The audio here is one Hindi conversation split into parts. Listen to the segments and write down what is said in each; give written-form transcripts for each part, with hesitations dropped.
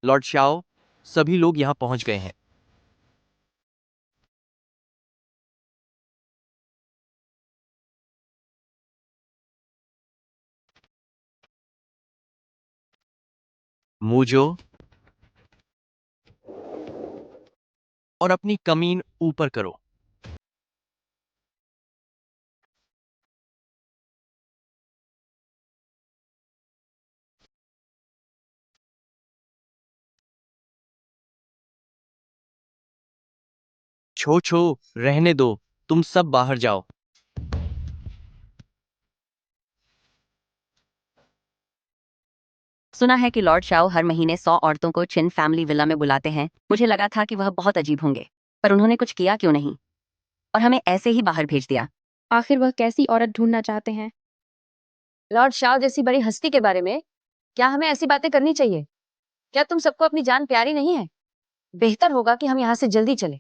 लॉर्ड शाओ, सभी लोग यहाँ पहुँच गए हैं। मूजो, और अपनी कमीन ऊपर करो। छो छो, रहने दो, तुम सब बाहर जाओ। सुना है कि लॉर्ड शाओ हर महीने 100 औरतों को चिन फैमिली विला में बुलाते हैं। मुझे लगा था कि वह बहुत अजीब होंगे, पर उन्होंने कुछ किया क्यों नहीं और हमें ऐसे ही बाहर भेज दिया। आखिर वह कैसी औरत ढूंढना चाहते हैं? लॉर्ड शाह जैसी बड़ी हस्ती के बारे में क्या हमें ऐसी बातें करनी चाहिए? क्या तुम सबको अपनी जान प्यारी नहीं है? बेहतर होगा कि हम यहाँ से जल्दी चले।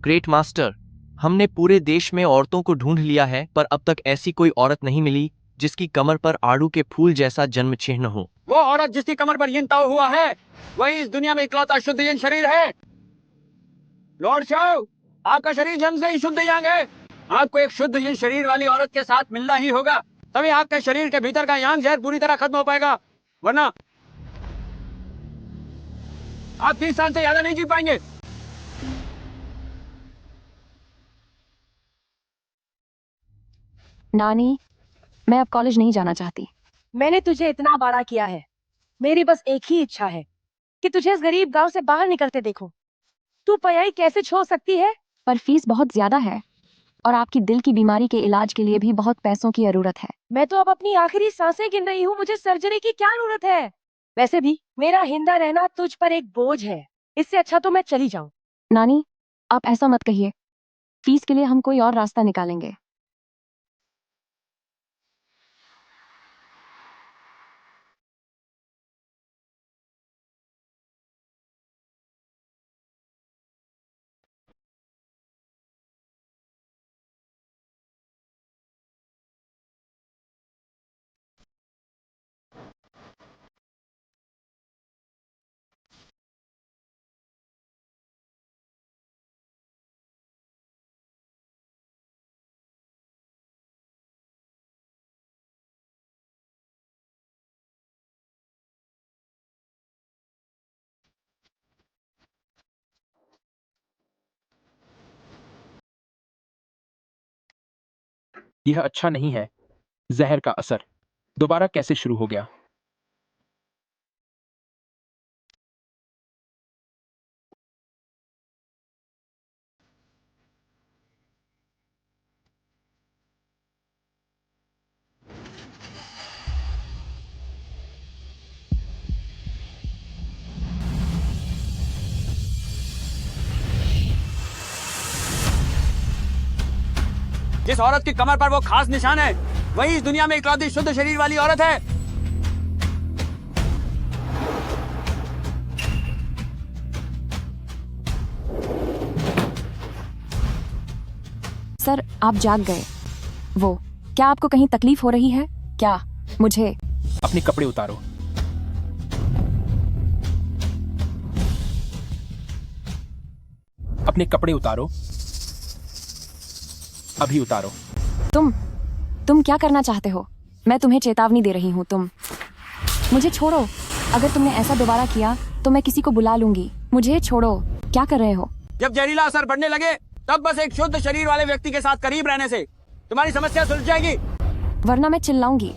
ग्रेट मास्टर, हमने पूरे देश में औरतों को ढूंढ लिया है, पर अब तक ऐसी कोई औरत नहीं मिली जिसकी कमर पर आड़ू के फूल जैसा जन्म चिन्ह हो। वो औरत जिसकी कमर पर यिन ताऊ हुआ है, वही इस दुनिया में इकलौता शुद्ध यिन शरीर है। लॉर्ड शाह, आपका शरीर जन्म से ही शुद्ध यांग है। आपको एक शुद्ध यिन शरीर वाली औरत के साथ मिलना ही होगा, तभी आपके शरीर के भीतर का यांग जहर पूरी तरह खत्म हो पाएगा, वरना आप 30 साल से ज्यादा नहीं जी पाएंगे। नानी, मैं अब कॉलेज नहीं जाना चाहती। मैंने तुझे इतना बड़ा किया है, मेरी बस एक ही इच्छा है कि तुझे इस गरीब गांव से बाहर निकलते देखूं। तू पढ़ाई कैसे छोड़ सकती है? पर फीस बहुत ज्यादा है और आपकी दिल की बीमारी के इलाज के लिए भी बहुत पैसों की जरूरत है। मैं तो अब अपनी आखिरी सांसें गिन रही हूँ, मुझे सर्जरी की क्या जरूरत है? वैसे भी मेरा हिंदा रहना तुझ पर एक बोझ है, इससे अच्छा तो मैं चली जाऊं। नानी, आप ऐसा मत कहिए। फीस के लिए हम कोई और रास्ता निकालेंगे। यह अच्छा नहीं है। जहर का असर दोबारा कैसे शुरू हो गया? जिस औरत की कमर पर वो खास निशान है, वही इस दुनिया में इकलौती शुद्ध शरीर वाली औरत है। सर, आप जाग गए। वो, क्या आपको कहीं तकलीफ हो रही है क्या? मुझे अपने कपड़े उतारो। अपने कपड़े उतारो, अभी उतारो। तुम क्या करना चाहते हो? मैं तुम्हें चेतावनी दे रही हूँ। मुझे छोड़ो। अगर तुमने ऐसा दोबारा किया तो मैं किसी को बुला लूंगी। मुझे छोड़ो। क्या कर रहे हो? जब जहरीला असर बढ़ने लगे, तब बस एक शुद्ध शरीर वाले व्यक्ति के साथ करीब रहने से तुम्हारी समस्या सुलझ जाएगी। वरना मैं चिल्लाऊंगी।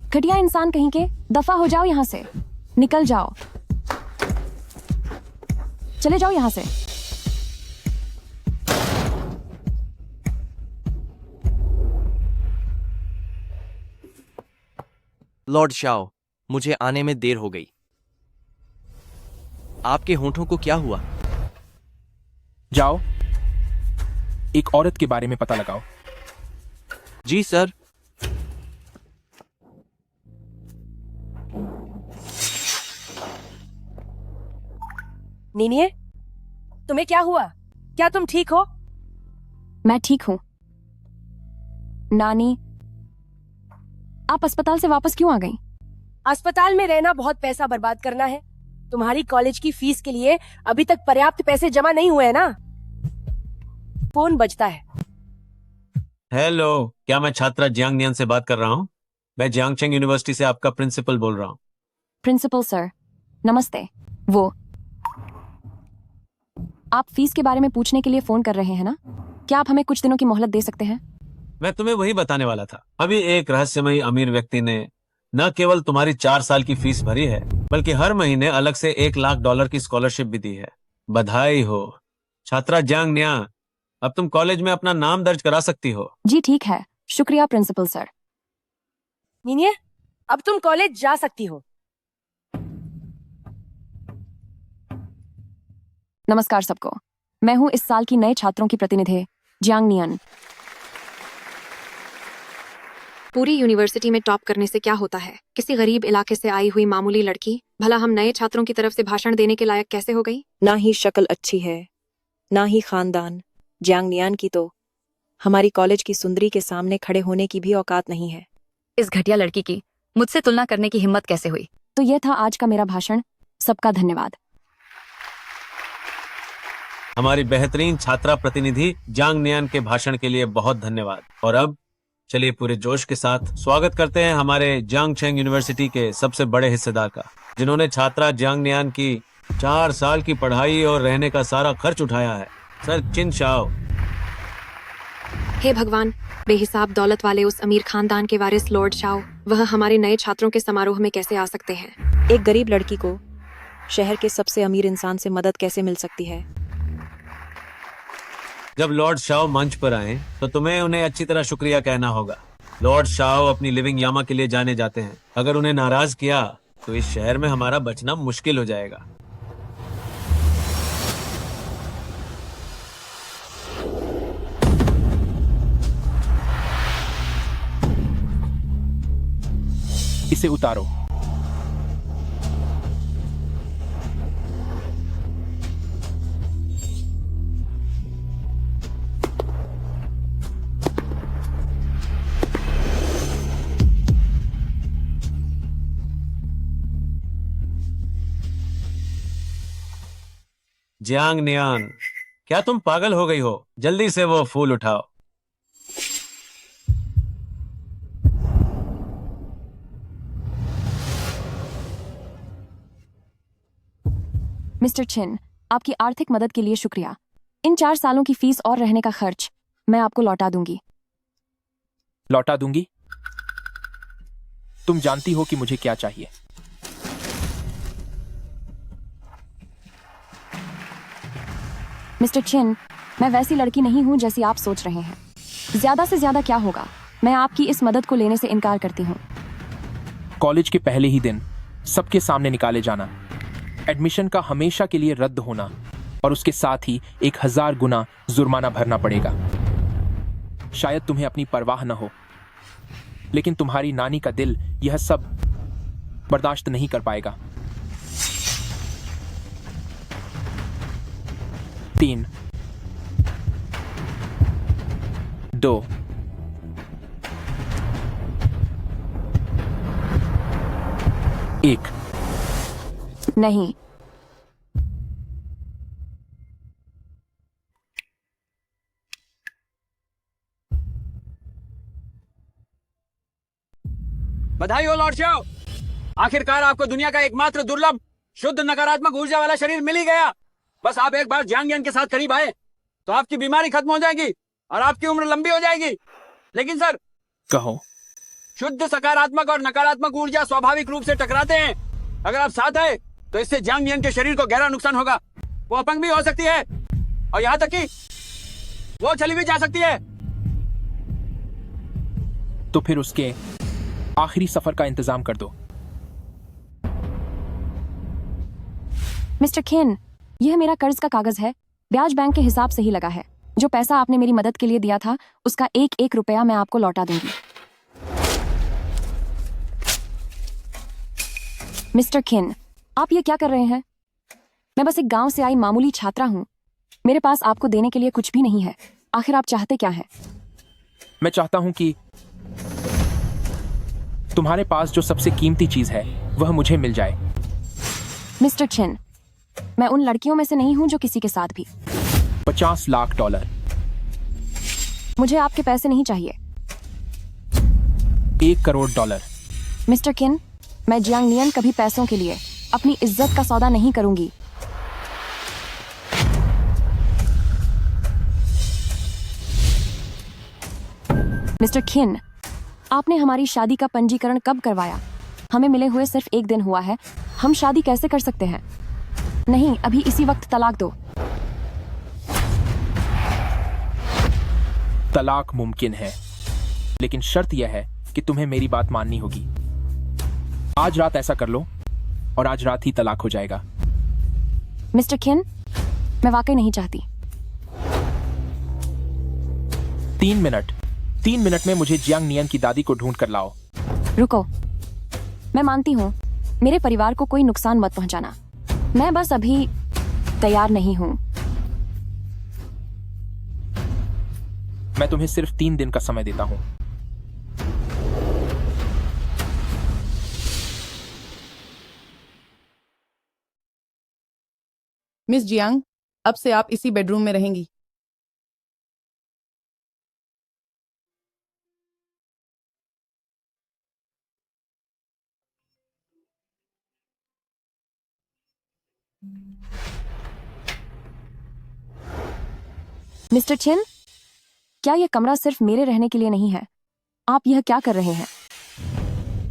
घटिया इंसान कहीं के, दफा हो जाओ यहाँ से। निकल जाओ, चले जाओ यहाँ से। लॉर्ड शाओ, मुझे आने में देर हो गई। आपके होंठों को क्या हुआ? जाओ, एक औरत के बारे में पता लगाओ। जी सर। नीनिए, तुम्हें क्या हुआ? क्या तुम ठीक हो? मैं ठीक हूँ। नानी, आप अस्पताल से वापस क्यों आ गई? अस्पताल में रहना बहुत पैसा बर्बाद करना है। तुम्हारी कॉलेज की फीस के लिए अभी तक पर्याप्त पैसे जमा नहीं हुए हैं ना? फोन बजता है। हेलो, क्या मैं छात्रा जियांग नियन से बात कर रहा हूँ? मैं जियांगचेंग यूनिवर्सिटी से आपका प्रिंसिपल बोल रहा हूँ। प्रिंसिपल सर, नमस्ते। वो आप फीस के बारे में पूछने के लिए फोन कर रहे हैं ना? क्या आप हमें कुछ दिनों की मोहलत दे सकते हैं? मैं तुम्हें वही बताने वाला था। अभी एक रहस्यमयी अमीर व्यक्ति ने न केवल तुम्हारी 4 साल की फीस भरी है, बल्कि हर महीने अलग से $1 लाख की स्कॉलरशिप भी दी है। बधाई हो छात्रा जियांग न्या, अब तुम कॉलेज में अपना नाम दर्ज करा सकती हो। जी ठीक है, शुक्रिया प्रिंसिपल सर। नीनिए, अब तुम कॉलेज जा सकती हो। नमस्कार सबको, मैं हूँ इस साल की नए छात्रों की प्रतिनिधि जियांग नियन। पूरी यूनिवर्सिटी में टॉप करने से क्या होता है? किसी गरीब इलाके से आई हुई मामूली लड़की भला हम नए छात्रों की तरफ से भाषण देने के लायक कैसे हो गई? ना ही शक्ल अच्छी है, ना ही खानदान। जियांग नियान की तो हमारी कॉलेज की सुंदरी के सामने खड़े होने की भी औकात नहीं है। इस घटिया लड़की की मुझसे तुलना करने की हिम्मत कैसे हुई? तो यह था आज का मेरा भाषण। सबका धन्यवाद। हमारी बेहतरीन छात्रा प्रतिनिधि जियांग नियन के भाषण के लिए बहुत धन्यवाद। और अब चलिए पूरे जोश के साथ स्वागत करते हैं हमारे जियांगचेंग यूनिवर्सिटी के सबसे बड़े हिस्सेदार का, जिन्होंने छात्रा जियांग नियन की 4 साल की पढ़ाई और रहने का सारा खर्च उठाया है। सर चिन शाओ। हे भगवान, बेहिसाब दौलत वाले उस अमीर खानदान के वारिस लॉर्ड शाओ, वह हमारे नए छात्रों के समारोह में कैसे आ सकते हैं? एक गरीब लड़की को शहर के सबसे अमीर इंसान से मदद कैसे मिल सकती है? जब लॉर्ड शाओ मंच पर आए तो तुम्हें उन्हें अच्छी तरह शुक्रिया कहना होगा। लॉर्ड शाओ अपनी लिविंग यामा के लिए जाने जाते हैं। अगर उन्हें नाराज किया तो इस शहर में हमारा बचना मुश्किल हो जाएगा। इसे उतारो। जियांग नियन, क्या तुम पागल हो गई हो? जल्दी से वो फूल उठाओ। मिस्टर छिन, आपकी आर्थिक मदद के लिए शुक्रिया। इन 4 सालों की फीस और रहने का खर्च मैं आपको लौटा दूंगी। लौटा दूंगी? तुम जानती हो कि मुझे क्या चाहिए। मिस्टर छिन, मैं वैसी लड़की नहीं हूं जैसी आप सोच रहे हैं। ज्यादा से ज्यादा क्या होगा, मैं आपकी इस मदद को लेने से इनकार करती हूं। कॉलेज के पहले ही दिन सबके सामने निकाले जाना, एडमिशन का हमेशा के लिए रद्द होना और उसके साथ ही 1000 गुना जुर्माना भरना पड़ेगा। शायद तुम्हें अपनी परवाह न हो, लेकिन तुम्हारी नानी का दिल यह सब बर्दाश्त नहीं कर पाएगा। 3, 2, 1। नहीं, बधाई हो लॉर्ड शाओ, आखिरकार आपको दुनिया का एकमात्र दुर्लभ शुद्ध नकारात्मक ऊर्जा वाला शरीर मिल ही गया। बस आप एक बार जियांग नियन के साथ करीब आए तो आपकी बीमारी खत्म हो जाएगी और आपकी उम्र लंबी हो जाएगी। लेकिन सर, कहो। शुद्ध सकारात्मक और नकारात्मक ऊर्जा स्वाभाविक रूप से टकराते हैं। अगर आप साथ आए तो इससे जियांग नियन के शरीर को गहरा नुकसान होगा। वो अपंग भी हो सकती है और यहाँ तक कि वो चली भी जा सकती है। तो फिर उसके आखिरी सफर का इंतजाम कर दो। मिस्टर खेन, यह मेरा कर्ज का कागज है। ब्याज बैंक के हिसाब से ही लगा है। जो पैसा आपने मेरी मदद के लिए दिया था, उसका 1-1 रुपया मैं आपको लौटा दूंगी। मिस्टर खेन, आप ये क्या कर रहे हैं? मैं बस एक गांव से आई मामूली छात्रा हूँ। मेरे पास आपको देने के लिए कुछ भी नहीं है। आखिर आप चाहते क्या हैं? मैं चाहता हूं कि तुम्हारे पास जो सबसे कीमती चीज है वह मुझे मिल जाए। मिस्टर छिन, मैं उन लड़कियों में से नहीं हूं जो किसी के साथ भी। $50 लाख। मुझे आपके पैसे नहीं चाहिए। $1 करोड़। मिस्टर किन, मैं जियांग नियन कभी पैसों के लिए अपनी इज्जत का सौदा नहीं करूंगी। मिस्टर खिन, आपने हमारी शादी का पंजीकरण कब करवाया? हमें मिले हुए सिर्फ 1 दिन हुआ है। हम शादी कैसे कर सकते हैं? नहीं, अभी इसी वक्त तलाक दो। तलाक मुमकिन है, लेकिन शर्त यह है कि तुम्हें मेरी बात माननी होगी। आज रात ऐसा कर लो और आज रात ही तलाक हो जाएगा। मिस्टर खिन, मैं वाकई नहीं चाहती। 3 मिनट में मुझे जियांग नियन की दादी को ढूंढ कर लाओ। रुको, मैं मानती हूँ, मेरे परिवार को कोई नुकसान मत पहुंचाना। मैं बस अभी तैयार नहीं हूँ। मैं तुम्हें सिर्फ 3 दिन का समय देता हूँ। मिस जियांग, अब से आप इसी बेडरूम में रहेंगी। मिस्टर छिन, क्या यह कमरा सिर्फ मेरे रहने के लिए नहीं है? आप यह क्या कर रहे हैं?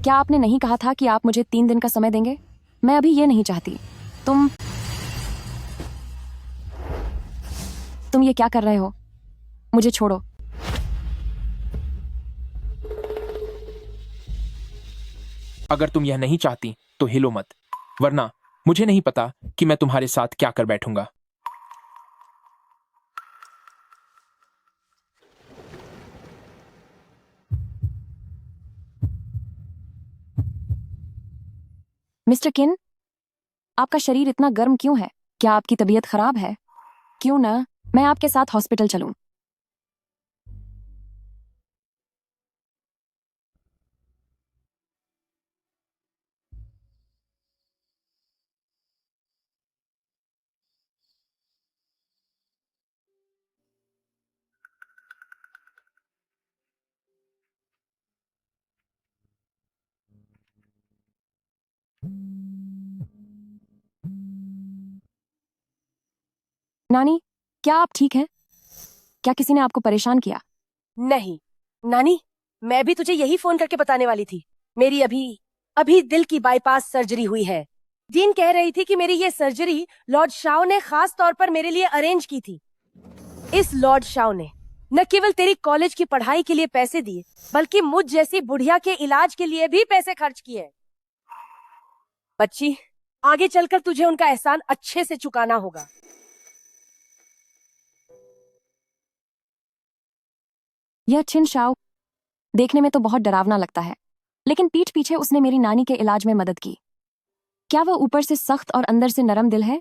क्या आपने नहीं कहा था कि आप मुझे 3 दिन का समय देंगे? मैं अभी ये नहीं चाहती। तुम ये क्या कर रहे हो? मुझे छोड़ो। अगर तुम यह नहीं चाहती तो हिलो मत, वरना मुझे नहीं पता कि मैं तुम्हारे साथ क्या कर बैठूंगा। मिस्टर किन, आपका शरीर इतना गर्म क्यों है? क्या आपकी तबीयत खराब है? क्यों ना मैं आपके साथ हॉस्पिटल चलूं? नानी, क्या आप ठीक हैं? क्या किसी ने आपको परेशान किया? नहीं नानी, मैं भी तुझे यही फोन करके बताने वाली थी। मेरी अभी दिल की बाईपास सर्जरी हुई है। जीन कह रही थी कि मेरी ये सर्जरी लॉर्ड शाओ ने खास तौर पर मेरे लिए अरेंज की थी। इस लॉर्ड शाओ ने न केवल तेरी कॉलेज की पढ़ाई के लिए पैसे दिए, बल्कि मुझ जैसी बुढ़िया के इलाज के लिए भी पैसे खर्च किए। बच्ची, आगे चलकर तुझे उनका एहसान अच्छे से चुकाना होगा। यह छिन शाओ देखने में तो बहुत डरावना लगता है, लेकिन पीठ पीछे उसने मेरी नानी के इलाज में मदद की। क्या वह ऊपर से सख्त और अंदर से नरम दिल है?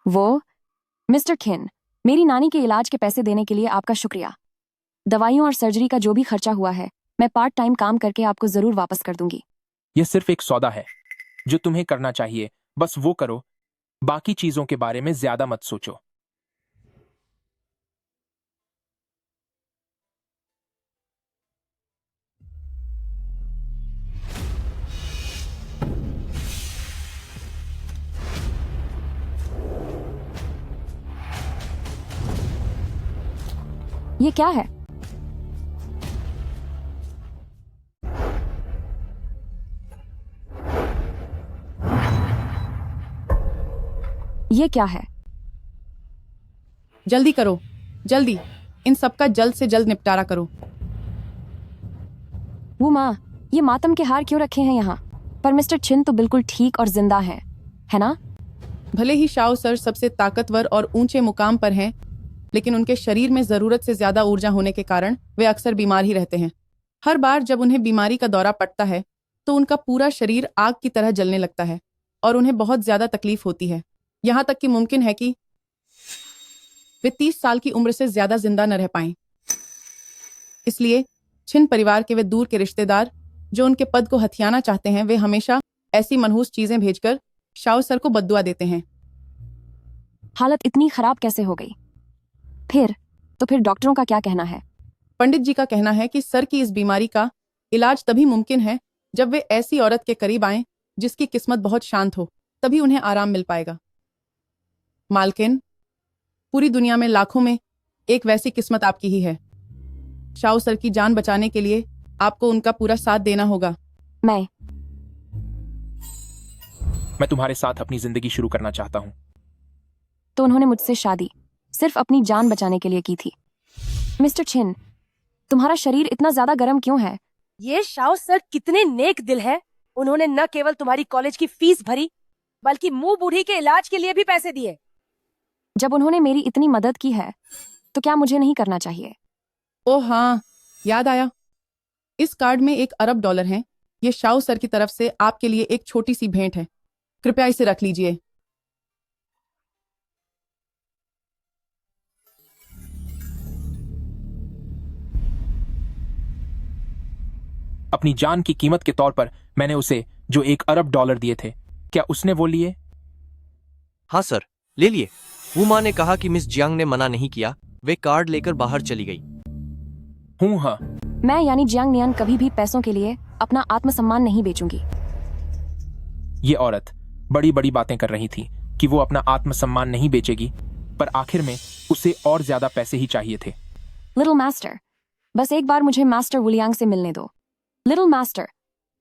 वो मिस्टर खिन, मेरी नानी के इलाज के पैसे देने के लिए आपका शुक्रिया। दवाइयों और सर्जरी का जो भी खर्चा हुआ है, मैं पार्ट टाइम काम करके आपको जरूर वापस कर दूंगी। यह सिर्फ एक सौदा है। जो तुम्हें करना चाहिए बस वो करो, बाकी चीजों के बारे में ज्यादा मत सोचो। ये क्या है? ये क्या है? जल्दी करो, जल्दी, इन सब का जल्द से जल्द निपटारा करो। वो माँ, ये मातम के हार क्यों रखे हैं यहाँ? पर मिस्टर छिन तो बिल्कुल ठीक और जिंदा हैं, है ना? भले ही शाओ सर सबसे ताकतवर और ऊंचे मुकाम पर हैं, लेकिन उनके शरीर में जरूरत से ज्यादा ऊर्जा होने के कारण वे अक्सर बीमार ही रहते हैं। हर बार जब उन्हें बीमारी का दौरा पड़ता है तो उनका पूरा शरीर आग की तरह जलने लगता है और उन्हें बहुत ज्यादा तकलीफ होती है। यहाँ तक कि मुमकिन है कि वे 30 साल की उम्र से ज्यादा जिंदा न रह पाएं। इसलिए छिन परिवार के वे दूर के रिश्तेदार जो उनके पद को हथियाना चाहते हैं, वे हमेशा ऐसी मनहूस चीजें भेजकर शाओ सर को बद्दुआ देते हैं। हालत इतनी खराब कैसे हो गई? फिर डॉक्टरों का क्या कहना है? पंडित जी का कहना है कि सर की इस बीमारी का इलाज तभी मुमकिन है जब वे ऐसी औरत के करीब आएं जिसकी किस्मत बहुत शांत हो, तभी उन्हें आराम मिल पाएगा। मालकिन, पूरी दुनिया में लाखों में एक वैसी किस्मत आपकी ही है। शाओ सर की जान बचाने के लिए आपको उनका पूरा साथ देना होगा। मैं तुम्हारे साथ अपनी जिंदगी शुरू करना चाहता हूँ। तो उन्होंने मुझसे शादी सिर्फ अपनी जान बचाने के लिए की थी। मिस्टर छिन, तुम्हारा शरीर इतना ज्यादा गर्म क्यों है? ये शाओ सर कितने नेक दिल है। उन्होंने न केवल तुम्हारी कॉलेज की फीस भरी, बल्कि मुंह बूढ़ी के इलाज के लिए भी पैसे दिए। जब उन्होंने मेरी इतनी मदद की है तो क्या मुझे नहीं करना चाहिए? ओह हाँ, याद आया। इस कार्ड में $1 अरब हैं। ये शाओ सर की तरफ से आपके लिए एक छोटी सी भेंट है। कृपया इसे रख लीजिए। अपनी जान की कीमत के तौर पर मैंने उसे जो $1 अरब दिए थे, क्या उसने वो लिए? हाँ सर, ले लिए। वो माँ ने कहा कि मिस जियांग ने मना नहीं किया। वे कार्ड लेकर बाहर चली गई। हूँ हाँ। मैं यानी जियांग नियान कभी भी पैसों के लिए अपना आत्मसम्मान नहीं बेचूंगी। ये औरत बड़ी बड़ी बातें कर रही थी कि वो अपना आत्मसम्मान नहीं बेचेगी, पर आखिर में उसे और ज्यादा पैसे ही चाहिए थे। लिटिल मास्टर, बस एक बार मुझे मास्टर वुलियांग से मिलने दो। लिटिल मास्टर,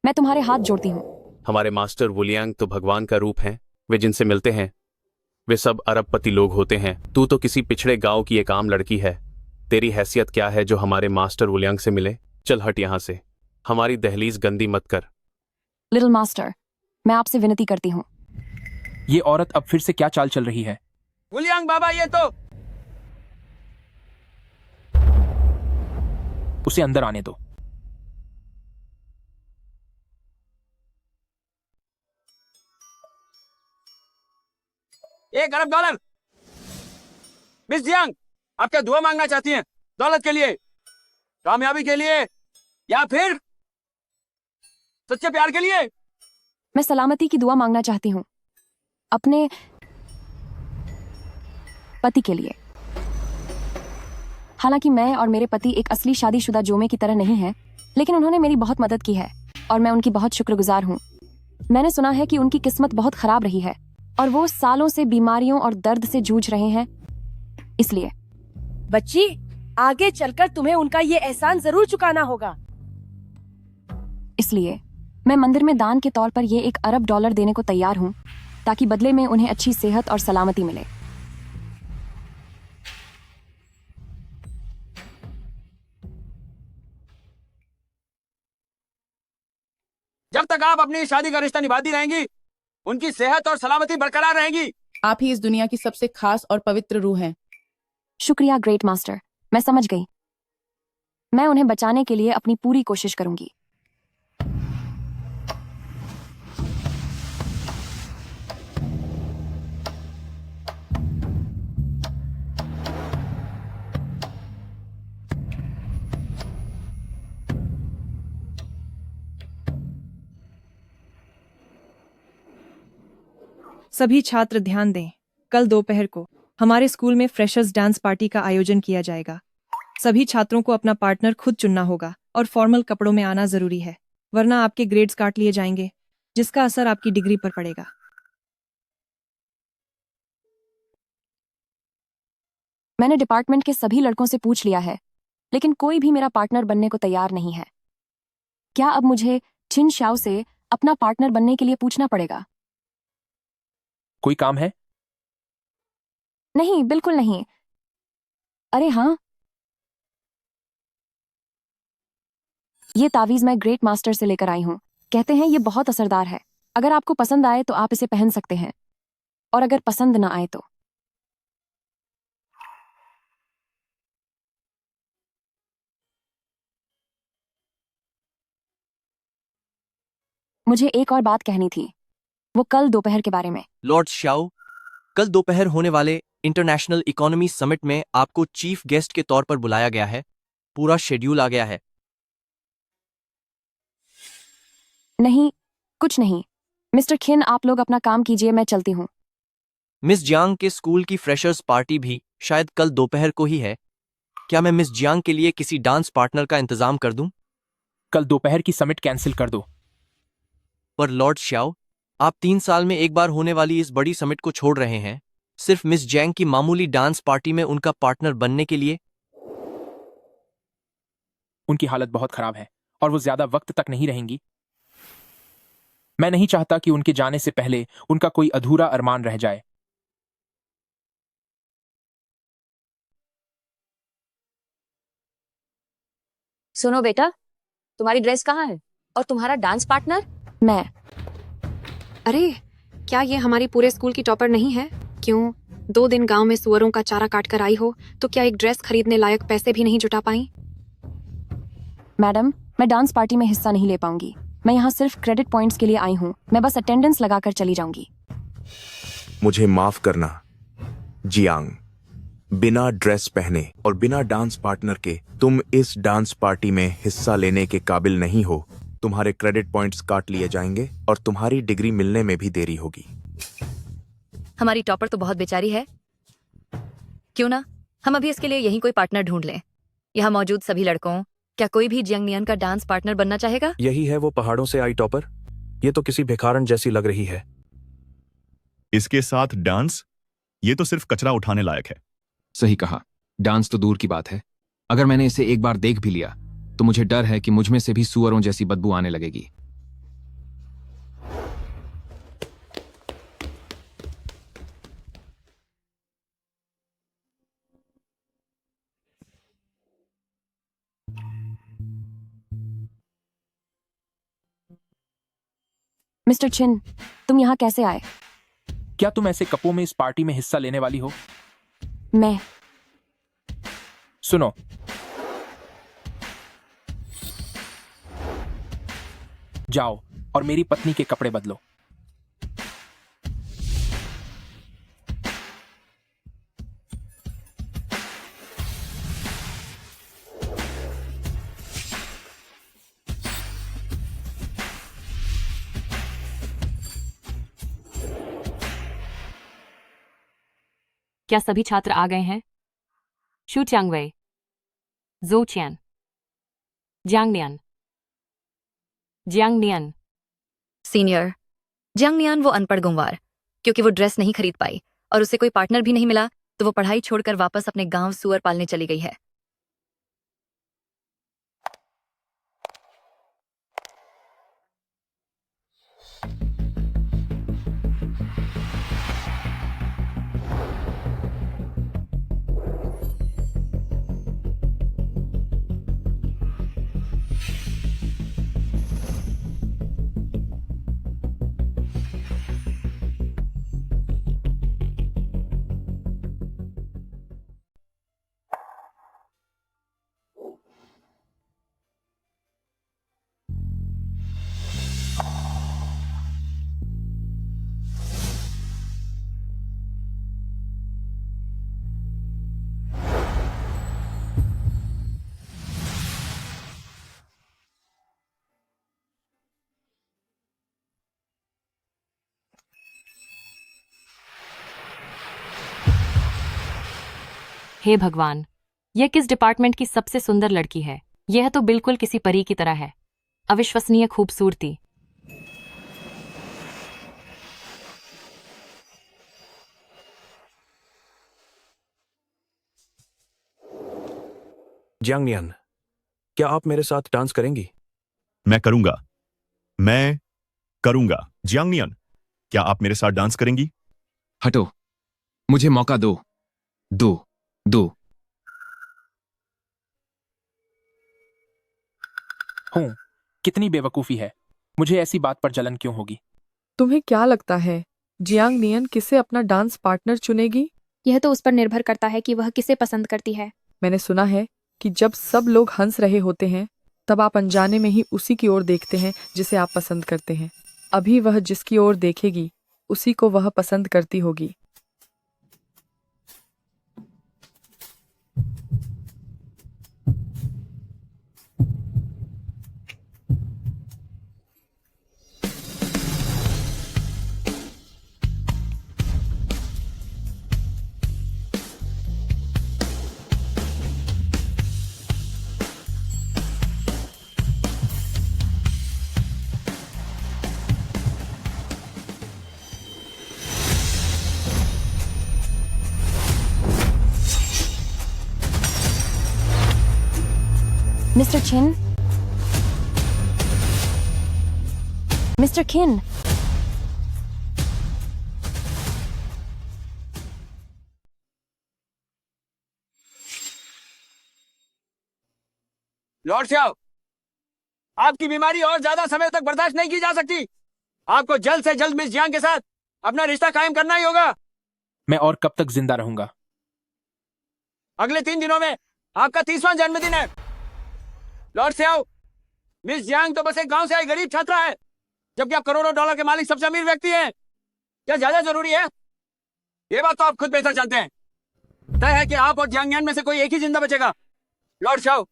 मैं तुम्हारे हाथ जोड़ती हूँ। हमारे मास्टर वुलियांग तो भगवान का रूप हैं। वे जिनसे मिलते हैं वे सब अरबपति लोग होते हैं। तू तो किसी पिछड़े गांव की एक आम लड़की है। तेरी हैसियत क्या है जो हमारे मास्टर वुलियांग से मिले? चल हट यहाँ से, हमारी दहलीज गंदी मत कर। लिटिल मास्टर, मैं आपसे विनती करती हूँ। ये औरत अब फिर से क्या चाल चल रही है? वुलियांग बाबा, ये तो उसे अंदर आने दो। $1 अरब। मिस जियांग, आप क्या दुआ मांगना चाहती हैं? दौलत के लिए, कामयाबी के लिए, या फिर सच्चे प्यार के लिए? मैं सलामती की दुआ मांगना चाहती हूँ, अपने पति के लिए। हालांकि मैं और मेरे पति एक असली शादीशुदा जोमे की तरह नहीं हैं, लेकिन उन्होंने मेरी बहुत मदद की है और मैं उनकी बहुत शुक्रगुजार हूँ। मैंने सुना है कि उनकी किस्मत बहुत खराब रही है और वो सालों से बीमारियों और दर्द से जूझ रहे हैं। इसलिए बच्ची, आगे चलकर तुम्हें उनका ये एहसान जरूर चुकाना होगा। इसलिए मैं मंदिर में दान के तौर पर ये $1 अरब देने को तैयार हूँ, ताकि बदले में उन्हें अच्छी सेहत और सलामती मिले। जब तक आप अपनी शादी का रिश्ता निभाती रहेंगी, उनकी सेहत और सलामती बरकरार रहेंगी। आप ही इस दुनिया की सबसे खास और पवित्र रूह हैं। शुक्रिया ग्रेट मास्टर, मैं समझ गई। मैं उन्हें बचाने के लिए अपनी पूरी कोशिश करूंगी। सभी छात्र ध्यान दें, कल दोपहर को हमारे स्कूल में फ्रेशर्स डांस पार्टी का आयोजन किया जाएगा। सभी छात्रों को अपना पार्टनर खुद चुनना होगा और फॉर्मल कपड़ों में आना जरूरी है, वरना आपके ग्रेड्स काट लिए जाएंगे, जिसका असर आपकी डिग्री पर पड़ेगा। मैंने डिपार्टमेंट के सभी लड़कों से पूछ लिया है, लेकिन कोई भी मेरा पार्टनर बनने को तैयार नहीं है। क्या अब मुझे छिन शाओ से अपना पार्टनर बनने के लिए पूछना पड़ेगा? कोई काम है? नहीं, बिल्कुल नहीं। अरे हाँ, ये तावीज मैं ग्रेट मास्टर से लेकर आई हूँ। कहते हैं ये बहुत असरदार है। अगर आपको पसंद आए तो आप इसे पहन सकते हैं, और अगर पसंद ना आए तो मुझे एक और बात कहनी थी, वो कल दोपहर के बारे में। लॉर्ड शाओ, कल दोपहर होने वाले इंटरनेशनल इकोनॉमी समिट में आपको चीफ गेस्ट के तौर पर बुलाया गया है। पूरा शेड्यूल आ गया है। नहीं, कुछ नहीं। मिस्टर खिन, आप लोग अपना काम कीजिए, मैं चलती हूँ। मिस जियांग के स्कूल की फ्रेशर्स पार्टी भी शायद कल दोपहर को ही है। क्या मैं मिस जियांग के लिए किसी डांस पार्टनर का इंतजाम कर दूं? कल दोपहर की समिट कैंसिल कर दो। पर लॉर्ड श्याओ, आप 3 साल में एक बार होने वाली इस बड़ी समिट को छोड़ रहे हैं सिर्फ मिस जियांग की मामूली डांस पार्टी में उनका पार्टनर बनने के लिए? उनकी हालत बहुत खराब है और वो ज्यादा वक्त तक नहीं रहेंगी। मैं नहीं चाहता कि उनके जाने से पहले उनका कोई अधूरा अरमान रह जाए। सुनो बेटा, तुम्हारी ड्रेस कहाँ है और तुम्हारा डांस पार्टनर? मैं। अरे, क्या ये हमारी पूरे स्कूल की टॉपर नहीं है? क्यों 2 दिन गांव में सुअरों का चारा काट कर आई हो तो क्या एक ड्रेस खरीदने लायक पैसे भी नहीं जुटा पाई? मैडम, मैं डांस पार्टी में हिस्सा नहीं ले पाऊंगी। मैं यहाँ सिर्फ क्रेडिट पॉइंट्स के लिए आई हूँ। मैं बस अटेंडेंस लगाकर चली जाऊंगी। मुझे माफ करना जियांग, बिना ड्रेस पहने और बिना डांस पार्टनर के तुम इस डांस पार्टी में हिस्सा लेने के काबिल नहीं हो। तुम्हारे क्रेडिट पॉइंट्स काट लिए जाएंगे और तुम्हारी डिग्री मिलने में भी देरी होगी। हमारी टॉपर तो बहुत बेचारी है। क्यों ना हम अभी इसके लिए यहीं कोई पार्टनर ढूंढ लें। यहाँ मौजूद सभी लड़कों, क्या कोई भी जियांग नियन का डांस पार्टनर बनना चाहेगा? यही है वो पहाड़ों से आई टॉपर? ये तो किसी भिखारन जैसी लग रही है। इसके साथ डांस, ये तो सिर्फ कचरा उठाने लायक है। सही कहा, डांस तो दूर की बात है। अगर मैंने इसे एक बार देख भी लिया तो मुझे डर है कि मुझ में से भी सुअरों जैसी बदबू आने लगेगी। मिस्टर छिन, तुम यहाँ कैसे आए? क्या तुम ऐसे कपों में इस पार्टी में हिस्सा लेने वाली हो? मैं। सुनो, जाओ और मेरी पत्नी के कपड़े बदलो। क्या सभी छात्र आ गए हैं? शू च्याङ्गवे, जो चियन, जियांग नियन, जियांग नियन। सीनियर, जियांग नियन वो अनपढ़ गुंवार, क्योंकि वो ड्रेस नहीं खरीद पाई और उसे कोई पार्टनर भी नहीं मिला तो वो पढ़ाई छोड़कर वापस अपने गांव सुअर पालने चली गई है। हे भगवान, यह किस डिपार्टमेंट की सबसे सुंदर लड़की है? यह तो बिल्कुल किसी परी की तरह है। अविश्वसनीय खूबसूरती। जियांग नियन, क्या आप मेरे साथ डांस करेंगी? मैं करूंगा, मैं करूंगा। जियांग नियन, क्या आप मेरे साथ डांस करेंगी? हटो, मुझे मौका दो। दो। हूँ। कितनी बेवकूफ़ी है। मुझे ऐसी बात पर जलन क्यों होगी? तुम्हें क्या लगता है जियांग नियन किसे अपना डांस पार्टनर चुनेगी? यह तो उस पर निर्भर करता है कि वह किसे पसंद करती है। मैंने सुना है कि जब सब लोग हंस रहे होते हैं तब आप अनजाने में ही उसी की ओर देखते हैं जिसे आप पसंद करते हैं। अभी वह जिसकी ओर देखेगी उसी को वह पसंद करती होगी। मिस्टर छिन, मिस्टर खिन, लॉर्ड शाओ, आपकी बीमारी और ज्यादा समय तक बर्दाश्त नहीं की जा सकती। आपको जल्द से जल्द मिस जियांग के साथ अपना रिश्ता कायम करना ही होगा। मैं और कब तक जिंदा रहूंगा? अगले 3 दिनों में आपका 30वां जन्मदिन है। लॉर्ड शाओ, मिस जियांग तो बस एक गांव से आई गरीब छात्रा है, जबकि आप करोड़ों डॉलर के मालिक सबसे अमीर व्यक्ति हैं। क्या ज्यादा जरूरी है? ये बात तो आप खुद बेहतर जानते हैं। तय है कि आप और जियांग नियन में से कोई एक ही जिंदा बचेगा। लॉर्ड शाओ,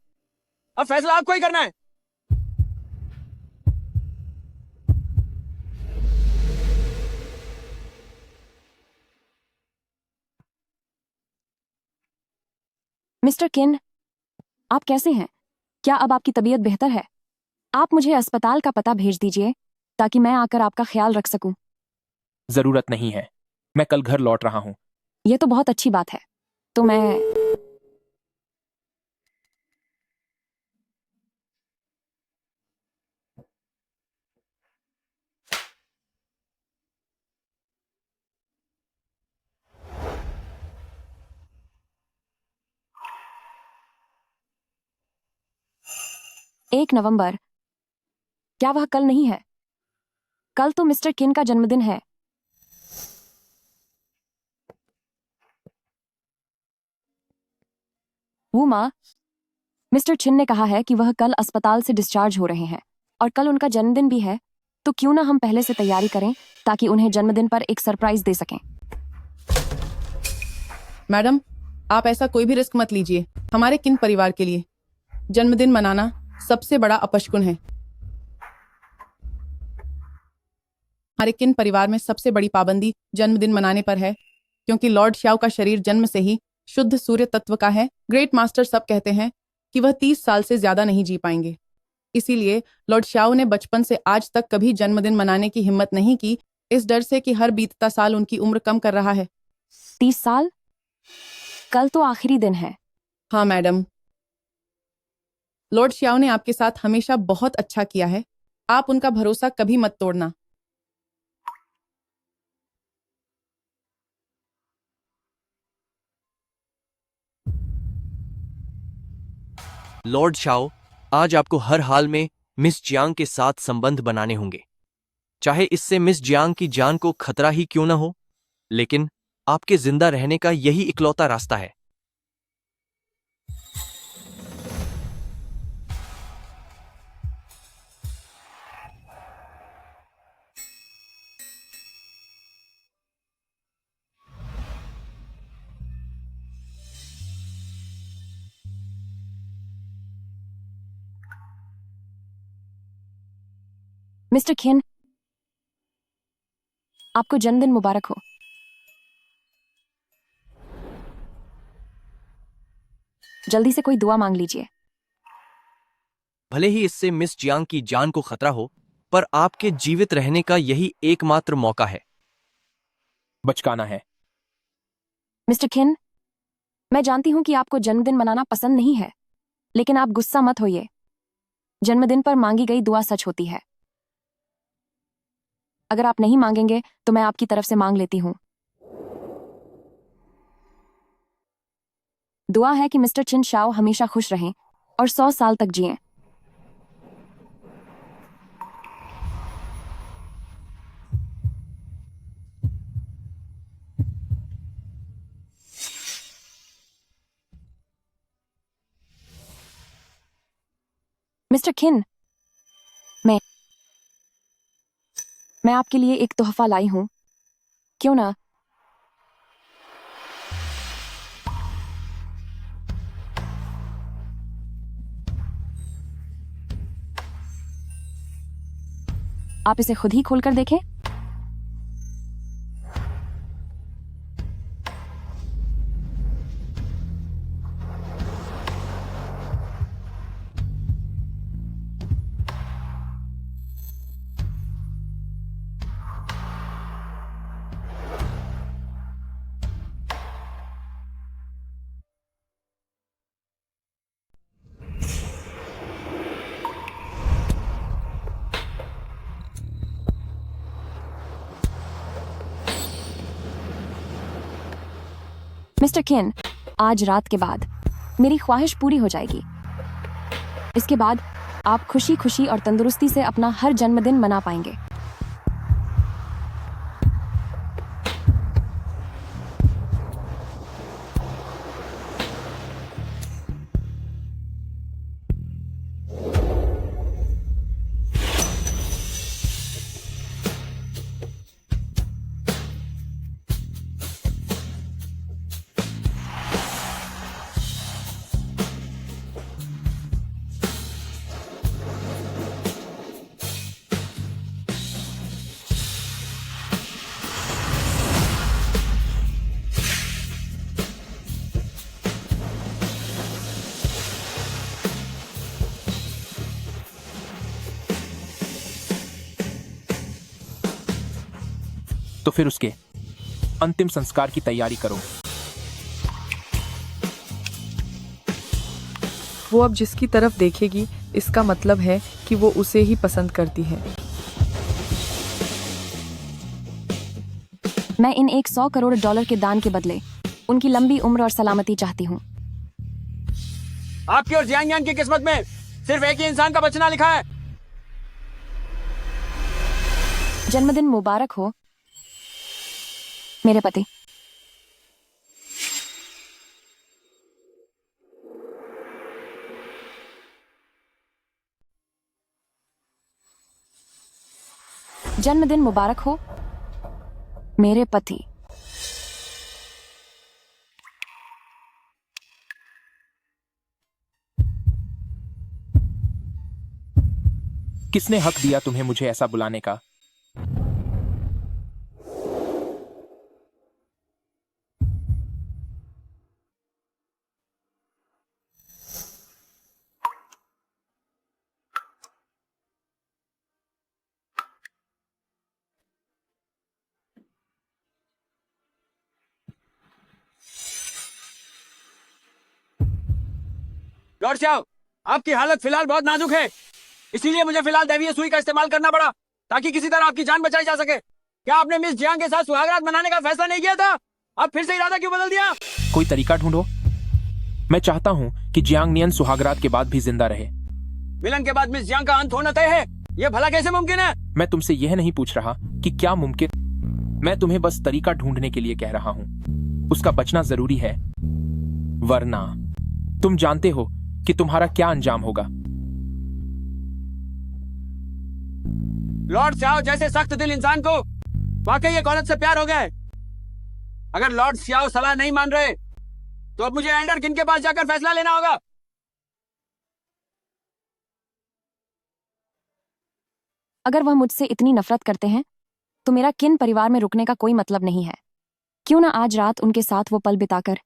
अब फैसला आपको ही करना है। मिस्टर किन, आप कैसे हैं? क्या अब आपकी तबीयत बेहतर है? आप मुझे अस्पताल का पता भेज दीजिए ताकि मैं आकर आपका ख्याल रख सकूं। जरूरत नहीं है, मैं कल घर लौट रहा हूँ। यह तो बहुत अच्छी बात है। तो मैं एक नवंबर, क्या वह कल नहीं है? कल तो मिस्टर किन का जन्मदिन है। वूमा, मिस्टर छिन ने कहा है कि वह कल अस्पताल से डिस्चार्ज हो रहे हैं और कल उनका जन्मदिन भी है, तो क्यों ना हम पहले से तैयारी करें ताकि उन्हें जन्मदिन पर एक सरप्राइज दे सकें। मैडम, आप ऐसा कोई भी रिस्क मत लीजिए हमारे किन परिवार के लिए। जन्मदिन मनाना सबसे बड़ा अपशकुन है। हमारे किन परिवार में सबसे बड़ी पाबंदी जन्मदिन मनाने पर है, क्योंकि लॉर्ड श्याओ का शरीर जन्म से ही शुद्ध सूर्य तत्व का है। ग्रेट मास्टर सब कहते हैं कि वह 30 साल से ज्यादा नहीं जी पाएंगे। इसीलिए लॉर्ड श्याओ ने बचपन से आज तक कभी जन्मदिन मनाने की हिम्मत नहीं की, इस डर से कि हर बीतता साल उनकी उम्र कम कर रहा है। 30 साल? कल तो आखिरी दिन है। हाँ मैडम, लॉर्ड श्याओ ने आपके साथ हमेशा बहुत अच्छा किया है। आप उनका भरोसा कभी मत तोड़ना। लॉर्ड शाओ, आज आपको हर हाल में मिस जियांग के साथ संबंध बनाने होंगे, चाहे इससे मिस जियांग की जान को खतरा ही क्यों न हो, लेकिन आपके जिंदा रहने का यही इकलौता रास्ता है। मिस्टर खिन, आपको जन्मदिन मुबारक हो। जल्दी से कोई दुआ मांग लीजिए। भले ही इससे मिस जियांग की जान को खतरा हो, पर आपके जीवित रहने का यही एकमात्र मौका है। बचकाना है। मिस्टर खिन, मैं जानती हूं कि आपको जन्मदिन मनाना पसंद नहीं है, लेकिन आप गुस्सा मत होइए। जन्मदिन पर मांगी गई दुआ सच होती है। अगर आप नहीं मांगेंगे तो मैं आपकी तरफ से मांग लेती हूं। दुआ है कि मिस्टर चिन शाओ हमेशा खुश रहें और 100 साल तक जिएं। मिस्टर खिन, मैं आपके लिए एक तोहफा लाई हूं, क्यों ना? आप इसे खुद ही खोलकर देखें। मिस्टर किन, आज रात के बाद मेरी ख्वाहिश पूरी हो जाएगी। इसके बाद आप खुशी खुशी और तंदुरुस्ती से अपना हर जन्मदिन मना पाएंगे। तो फिर उसके अंतिम संस्कार की तैयारी करो। वो अब जिसकी तरफ देखेगी, इसका मतलब है कि वो उसे ही पसंद करती है। मैं इन $100 करोड़ के दान के बदले उनकी लंबी उम्र और सलामती चाहती हूँ। आपकी और जियांग यान की किस्मत में सिर्फ एक ही इंसान का बचना लिखा है। जन्मदिन मुबारक हो मेरे पति। जन्मदिन मुबारक हो मेरे पति। किसने हक दिया तुम्हें मुझे ऐसा बुलाने का? लॉर्ड शाओ, आपकी हालत फिलहाल बहुत नाजुक है, इसीलिए मुझे फिलहाल दैवीय सुई का इस्तेमाल करना पड़ा ताकि किसी तरह आपकी जान बचाई जा सके। क्या आपने मिस जियांग के साथ सुहागरात मनाने का फैसला नहीं किया था? अब फिर से इरादा क्यों बदल दिया? कोई तरीका ढूंढो। मैं चाहता हूं कि जियांग नियन सुहागरात के बाद भी जिंदा रहे। मिलन के बाद मिस जियांग का अंत होना तय है, यह भला कैसे मुमकिन है? मैं तुमसे यह नहीं पूछ रहा कि क्या मुमकिन, मैं तुम्हें बस तरीका ढूंढने के लिए कह रहा हूं। उसका बचना जरूरी है, वरना तुम जानते हो कि तुम्हारा क्या अंजाम होगा। लॉर्ड शाओ जैसे सख्त दिल इंसान को वाकई एक औरत से प्यार हो गया है। अगर लॉर्ड शाओ सलाह नहीं मान रहे तो अब मुझे एल्डर किन के पास जाकर फैसला लेना होगा। अगर वह मुझसे इतनी नफरत करते हैं तो मेरा किन परिवार में रुकने का कोई मतलब नहीं है। क्यों ना आज रात उनके साथ वो पल बिताकर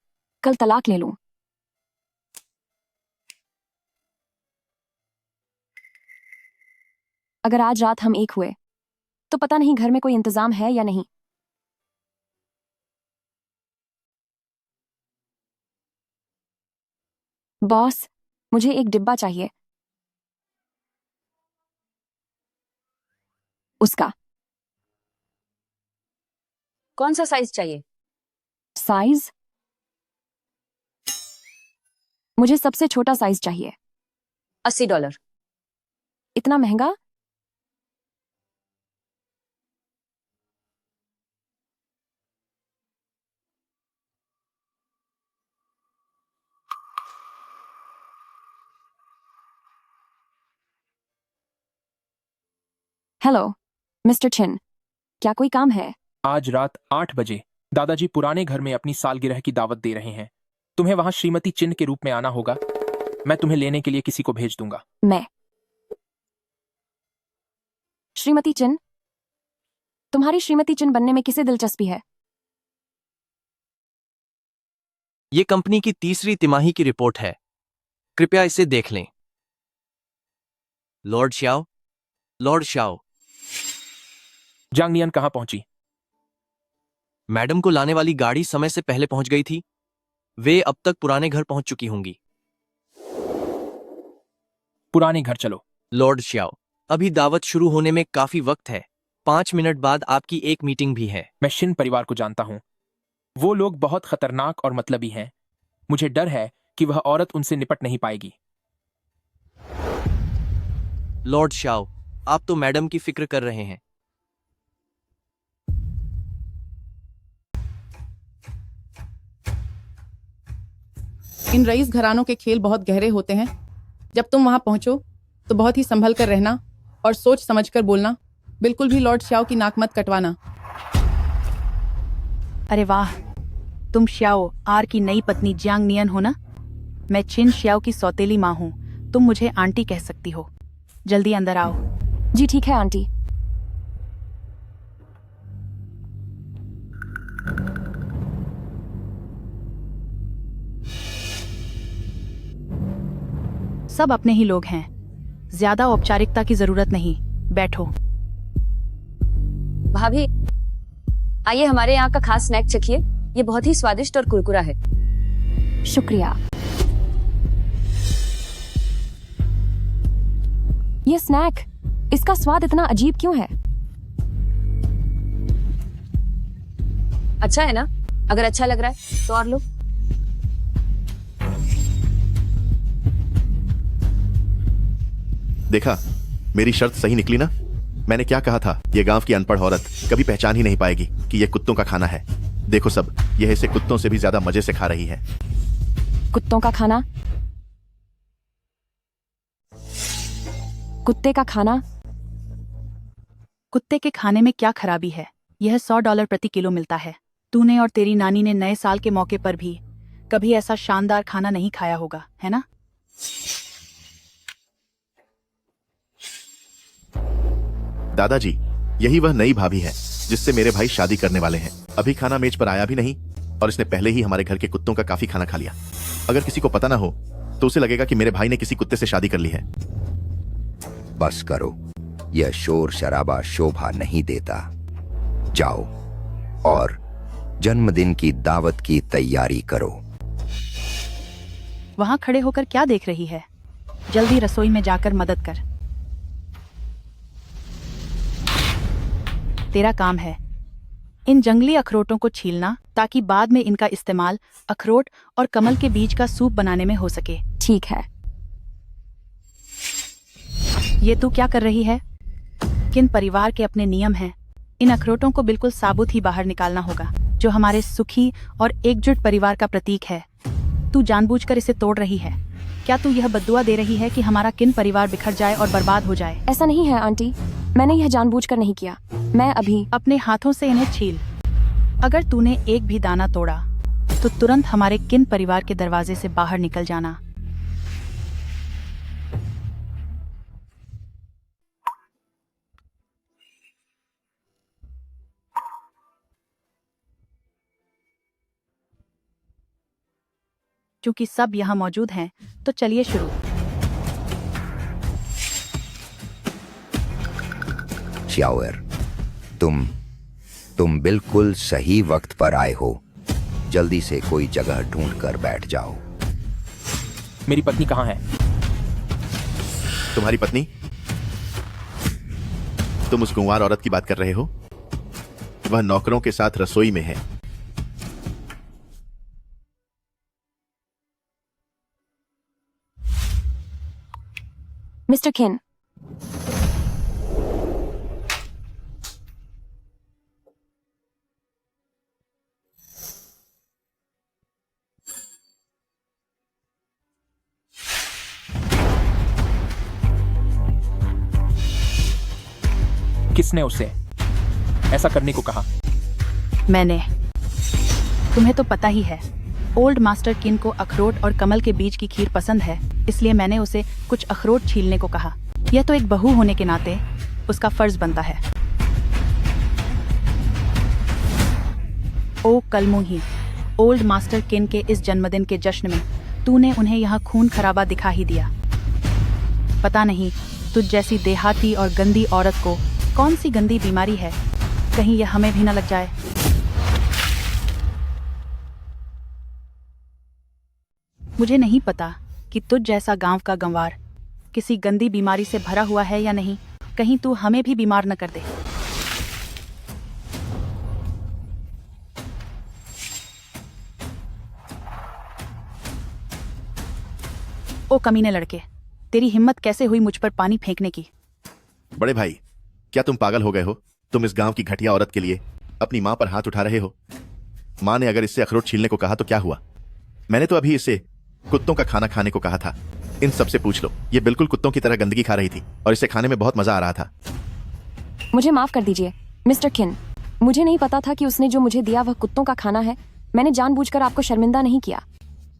कल तलाक ले लूं। अगर आज रात हम एक हुए तो पता नहीं घर में कोई इंतजाम है या नहीं। बॉस, मुझे एक डिब्बा चाहिए। उसका कौन सा साइज चाहिए? साइज? मुझे सबसे छोटा साइज चाहिए। $80। इतना महंगा? हेलो मिस्टर छिन, क्या कोई काम है? आज रात 8 बजे दादाजी पुराने घर में अपनी सालगिरह की दावत दे रहे हैं। तुम्हें वहां श्रीमती चिन के रूप में आना होगा। मैं तुम्हें लेने के लिए किसी को भेज दूंगा। मैं श्रीमती चिन? तुम्हारी श्रीमती चिन बनने में किसे दिलचस्पी है? ये कंपनी की तीसरी तिमाही की रिपोर्ट है, कृपया इसे देख लें। Lord Shao, Lord Shao. Zhang Nian कहां पहुंची? मैडम को लाने वाली गाड़ी समय से पहले पहुंच गई थी। वे अब तक पुराने घर पहुंच चुकी होंगी। पुराने घर चलो। लॉर्ड शाओ, अभी दावत शुरू होने में काफी वक्त है। 5 मिनट बाद आपकी एक मीटिंग भी है। मैं शिन परिवार को जानता हूं। वो लोग बहुत खतरनाक और मतलबी हैं। मुझे डर है कि वह औरत उनसे निपट नहीं पाएगी। लॉर्ड शाओ, आप तो मैडम की फिक्र कर रहे हैं। इन रईस घरानों के खेल बहुत गहरे होते हैं। जब तुम वहां पहुंचो तो बहुत ही संभल कर रहना और सोच समझकर बोलना। बिल्कुल भी लॉर्ड श्याओ की नाक मत कटवाना। अरे वाह, तुम श्याओ आर की नई पत्नी जियांग नियन हो ना? मैं चिन श्याओ की सौतेली माँ हूँ। तुम मुझे आंटी कह सकती हो। जल्दी अंदर आओ। जी ठीक है आंटी। सब अपने ही लोग हैं, ज्यादा औपचारिकता की जरूरत नहीं। बैठो। भाभी, आइए हमारे यहाँ का खास स्नैक चखिए। ये बहुत ही स्वादिष्ट और कुरकुरा है। शुक्रिया। ये स्नैक, इसका स्वाद इतना अजीब क्यों है? अच्छा है ना? अगर अच्छा लग रहा है तो और लो। देखा, मेरी शर्त सही निकली ना? मैंने क्या कहा था? ये गांव की अनपढ़ औरत कभी पहचान ही नहीं पाएगी कि ये कुत्तों का खाना है। देखो सब, यह इसे कुत्तों से भी ज्यादा मजे से खा रही है। कुत्तों का खाना? कुत्ते का खाना? कुत्ते के खाने में क्या खराबी है? यह $100 प्रति किलो मिलता है। तूने और तेरी नानी ने नए साल के मौके पर भी कभी ऐसा शानदार खाना नहीं खाया होगा, है ना? दादाजी, यही वह नई भाभी है जिससे मेरे भाई शादी करने वाले हैं। अभी खाना मेज पर आया भी नहीं और इसने पहले ही हमारे घर के कुत्तों का काफी खाना खा लिया। अगर किसी को पता ना हो तो उसे लगेगा कि मेरे भाई ने किसी कुत्ते से शादी कर ली है। बस करो, यह शोर शराबा शोभा नहीं देता। जाओ और जन्मदिन की दावत की तैयारी करो। वहां खड़े होकर क्या देख रही है? जल्दी रसोई में जाकर मदद कर। तेरा काम है इन जंगली अखरोटों को छीलना ताकि बाद में इनका इस्तेमाल अखरोट और कमल के बीज का सूप बनाने में हो सके। ठीक है। ये तू क्या कर रही है? किन परिवार के अपने नियम हैं। इन अखरोटों को बिल्कुल साबुत ही बाहर निकालना होगा, जो हमारे सुखी और एकजुट परिवार का प्रतीक है। तू जानबूझकर इसे तोड़ रही है। क्या तू यह बद्दुआ दे रही है कि हमारा किन परिवार बिखर जाए और बर्बाद हो जाए? ऐसा नहीं है आंटी, मैंने यह जानबूझकर नहीं किया। मैं अभी अपने हाथों से इन्हें छील। अगर तूने एक भी दाना तोड़ा तो तुरंत हमारे किन परिवार के दरवाजे से बाहर निकल जाना। क्योंकि सब यहाँ मौजूद हैं, तो चलिए शुरू। श्याओर, तुम बिल्कुल सही वक्त पर आए हो। जल्दी से कोई जगह ढूंढ कर बैठ जाओ। मेरी पत्नी कहाँ है? तुम्हारी पत्नी? तुम उस गुंवार औरत की बात कर रहे हो? वह नौकरों के साथ रसोई में है। मिस्टर किन, किसने उसे ऐसा करने को कहा? मैंने। तुम्हें तो पता ही है, ओल्ड मास्टर किन को अखरोट और कमल के बीज की खीर पसंद है, इसलिए मैंने उसे कुछ अखरोट छीलने को कहा। यह तो एक बहू होने के नाते उसका फर्ज बनता है। ओ कलमुही, ओल्ड मास्टर किन के इस जन्मदिन के जश्न में तूने उन्हें यहाँ खून खराबा दिखा ही दिया। पता नहीं तुझ जैसी देहाती और गंदी औरत को कौन सी गंदी बीमारी है, कहीं यह हमें भी न लग जाए। मुझे नहीं पता कि तुझ जैसा गांव का गंवार किसी गंदी बीमारी से भरा हुआ है या नहीं, कहीं तू हमें भी बीमार न कर दे। ओ कमीने लड़के, तेरी हिम्मत कैसे हुई मुझ पर पानी फेंकने की? बड़े भाई, क्या तुम पागल हो गए हो? तुम इस गांव की घटिया औरत के लिए अपनी माँ पर हाथ उठा रहे हो। माँ ने अगर इससे अखरोट छीलने को कहा तो क्या हुआ? मैंने तो अभी इसे कुत्तों का खाना खाने को कहा था। इन सब से पूछ लो, ये बिल्कुल कुत्तों की तरह गंदगी खा रही थी और इसे खाने में बहुत मजा आ रहा था। मुझे माफ कर दीजिए मिस्टर किन, मुझे नहीं पता था कि उसने जो मुझे दिया वह कुत्तों का खाना है। मैंने जानबूझकर आपको शर्मिंदा नहीं किया।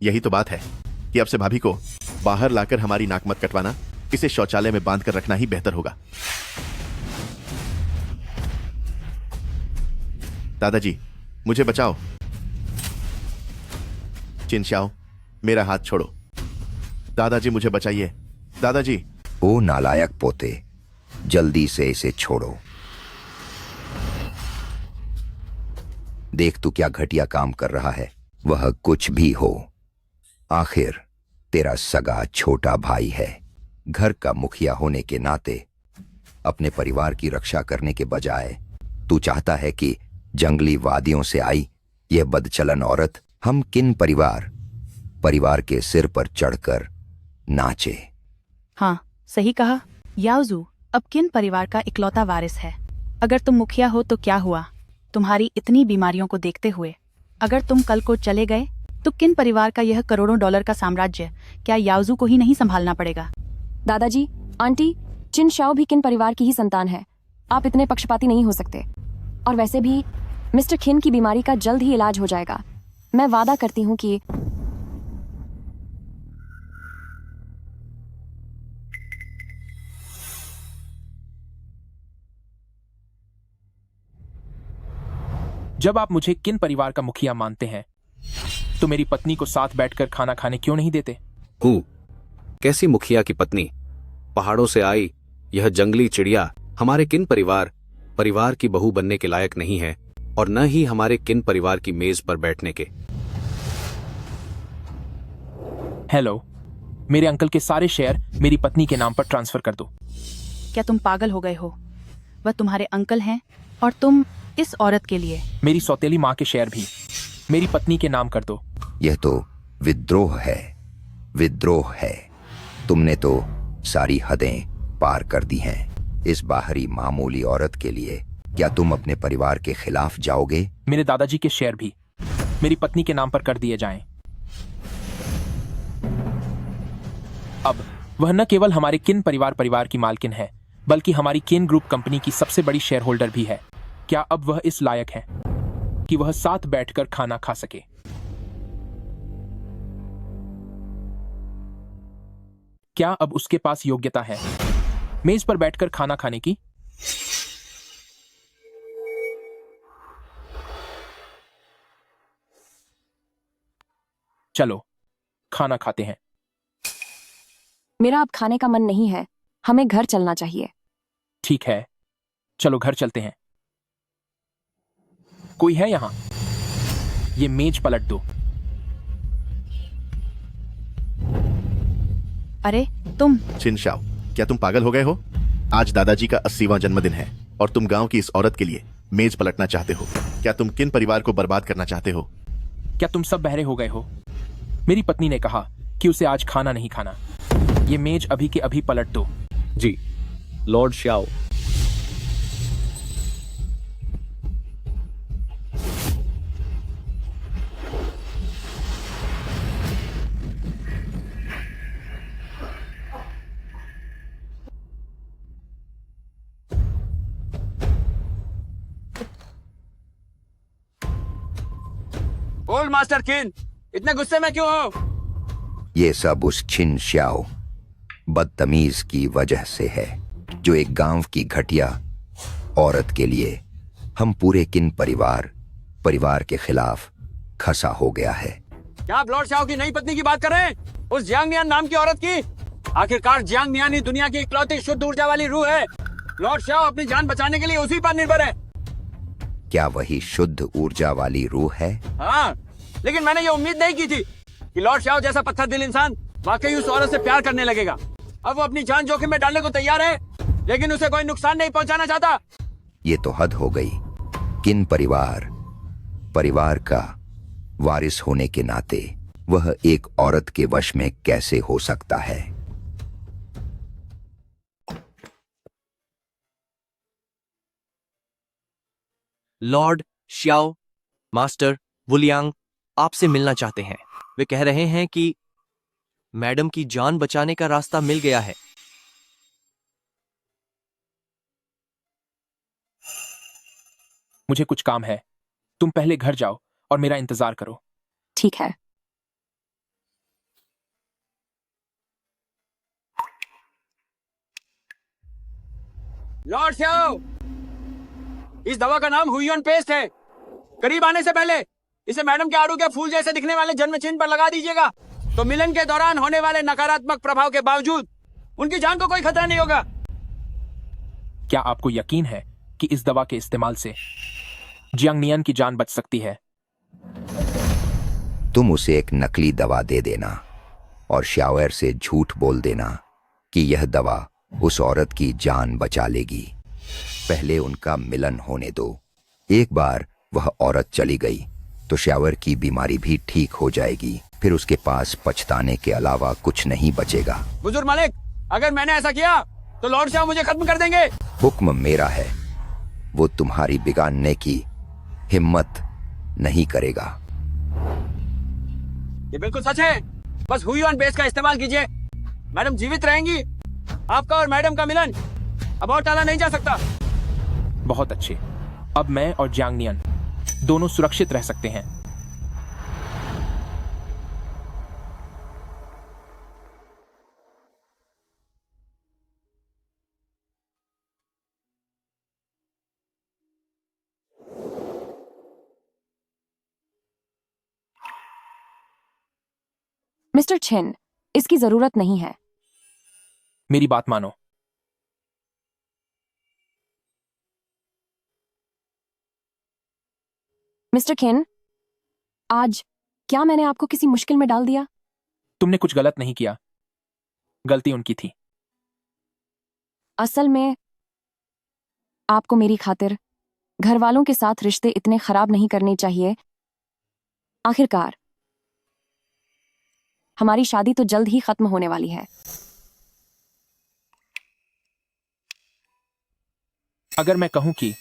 यही तो बात है कि अब से भाभी को बाहर लाकर हमारी नाक मत कटवाना, इसे शौचालय में बांध कर रखना ही बेहतर होगा। दादाजी, मुझे बचाओ। चिनशाओ, मेरा हाथ छोड़ो। दादाजी, मुझे बचाइए। दादाजी। ओ नालायक पोते, जल्दी से इसे छोड़ो। देख तू क्या घटिया काम कर रहा है। वह कुछ भी हो, आखिर तेरा सगा छोटा भाई है। घर का मुखिया होने के नाते अपने परिवार की रक्षा करने के बजाय तू चाहता है कि जंगली वादियों से आई यह बदचलन औरत हम किन परिवार के सिर पर चढ़कर नाचे। हाँ, सही कहा याओजू, अब किन परिवार का इकलौता वारिस है। अगर तुम मुखिया हो तो क्या हुआ? तुम्हारी इतनी बीमारियों को देखते हुए अगर तुम कल को चले गए तो किन परिवार का यह करोड़ों डॉलर का साम्राज्य क्या याओजू को ही नहीं संभालना पड़ेगा? दादाजी, आंटी, चिन शाओ भी किन परिवार की ही संतान है। आप इतने पक्षपाती नहीं हो सकते। और वैसे भी मिस्टर खिन की बीमारी का जल्द ही इलाज हो जाएगा। मैं वादा करती हूँ कि जब आप मुझे किन परिवार का मुखिया मानते हैं तो मेरी पत्नी को साथ बैठकर खाना खाने क्यों नहीं देते? हूँ कैसी मुखिया की पत्नी? पहाड़ों से आई यह जंगली चिड़िया हमारे किन परिवार की बहू बनने के लायक नहीं है और न ही हमारे किन परिवार की मेज पर बैठने के। हेलो, मेरे अंकल के सारे शेयर मेरी पत्नी के नाम पर ट्रांसफर कर दो। क्या तुम पागल हो गए हो? वह तुम्हारे अंकल हैं और तुम इस औरत के लिए मेरी सौतेली माँ के शेयर भी मेरी पत्नी के नाम कर दो। यह तो विद्रोह है, विद्रोह है। तुमने तो सारी हदें पार कर दी हैं। इस बाहरी मामूली औरत के लिए क्या तुम अपने परिवार के खिलाफ जाओगे? मेरे दादाजी के शेयर भी मेरी पत्नी के नाम पर कर दिए जाएं। अब वह न केवल हमारे किन परिवार की मालकिन है बल्कि हमारी किन ग्रुप कंपनी की सबसे बड़ी शेयर होल्डर भी है। क्या अब वह इस लायक है कि वह साथ बैठकर खाना खा सके? क्या अब उसके पास योग्यता है मेज पर बैठकर खाना खाने की? चलो खाना खाते हैं। मेरा अब खाने का मन नहीं है। हमें घर चलना चाहिए। ठीक है, चलो घर चलते हैं। कोई है यहां? ये मेज पलट दो। अरे तुम चिनशाओ, क्या तुम पागल हो गए हो? आज दादाजी का 80वां जन्मदिन है और तुम गांव की इस औरत के लिए मेज पलटना चाहते हो। क्या तुम किन परिवार को बर्बाद करना चाहते हो? क्या तुम सब बहरे हो गए हो? मेरी पत्नी ने कहा कि उसे आज खाना नहीं खाना। ये मेज अभी के अभी पलट दो। जी लॉर्ड शाओ। ओल्ड मास्टर किन, इतने गुस्से में क्यों हो? ये सब उस छिन श्याओ बदतमीज की वजह से है, जो एक गांव की घटिया औरत के लिए हम पूरे किन परिवार के खिलाफ खसा हो गया है। क्या आप लॉर्ड शाओ की नई पत्नी की बात कर रहे हैं? उस जियांग नियान नाम की औरत की? आखिरकार जियांग नियान ही दुनिया की इकलौती शुद्ध ऊर्जा वाली रूह है। लॉर्ड शाओ अपनी जान बचाने के लिए उसी पर निर्भर है। क्या वही शुद्ध ऊर्जा वाली रूह है? हाँ, लेकिन मैंने ये उम्मीद नहीं की थी कि लॉर्ड शाओ जैसा पत्थर दिल इंसान वाकई उस औरत से प्यार करने लगेगा। अब वो अपनी जान जोखिम में डालने को तैयार है, लेकिन उसे कोई नुकसान नहीं पहुंचाना चाहता। ये तो हद हो गई। किन परिवार का वारिस होने के नाते वह एक औरत के वश में कैसे हो सकता है? लॉर्ड श्याओ मास्टर वुलियांग आपसे मिलना चाहते हैं। वे कह रहे हैं कि मैडम की जान बचाने का रास्ता मिल गया है। मुझे कुछ काम है, तुम पहले घर जाओ और मेरा इंतजार करो। ठीक है। लॉर्ड श्याओ, इस दवा का नाम हुइयन पेस्ट है। करीब आने से पहले इसे मैडम के आड़ू के फूल जैसे दिखने वाले जन्म चिन्ह पर लगा दीजिएगा, तो मिलन के दौरान होने वाले नकारात्मक प्रभाव के बावजूद उनकी जान को कोई खतरा नहीं होगा। क्या आपको यकीन है कि इस दवा के इस्तेमाल से जियांग नियन की जान बच सकती है? तुम उसे एक नकली दवा दे देना और श्याओर से झूठ बोल देना कि यह दवा उस औरत की जान बचा लेगी। पहले उनका मिलन होने दो। एक बार वह औरत चली गई तो श्याओर की बीमारी भी ठीक हो जाएगी। फिर उसके पास पछताने के अलावा कुछ नहीं बचेगा। बुजुर्ग मालिक, अगर मैंने ऐसा किया तो लॉर्ड शाओ मुझे खत्म कर देंगे। हुक्म मेरा है, वो तुम्हारी बिगाड़ने की हिम्मत नहीं करेगा। ये बिल्कुल सच है। बस हुइयन बेस का इस्तेमाल कीजिए। मैडम जीवित रहेंगी। आपका और मैडम का मिलन अब और टाला नहीं जा सकता। बहुत अच्छे। अब मैं और जियांग नियन दोनों सुरक्षित रह सकते हैं। मिस्टर छिन, इसकी जरूरत नहीं है। मेरी बात मानो। मिस्टर खिन, आज क्या मैंने आपको किसी मुश्किल में डाल दिया? तुमने कुछ गलत नहीं किया, गलती उनकी थी। असल में आपको मेरी खातिर घर वालों के साथ रिश्ते इतने खराब नहीं करने चाहिए। आखिरकार हमारी शादी तो जल्द ही खत्म होने वाली है। अगर मैं कहूं कि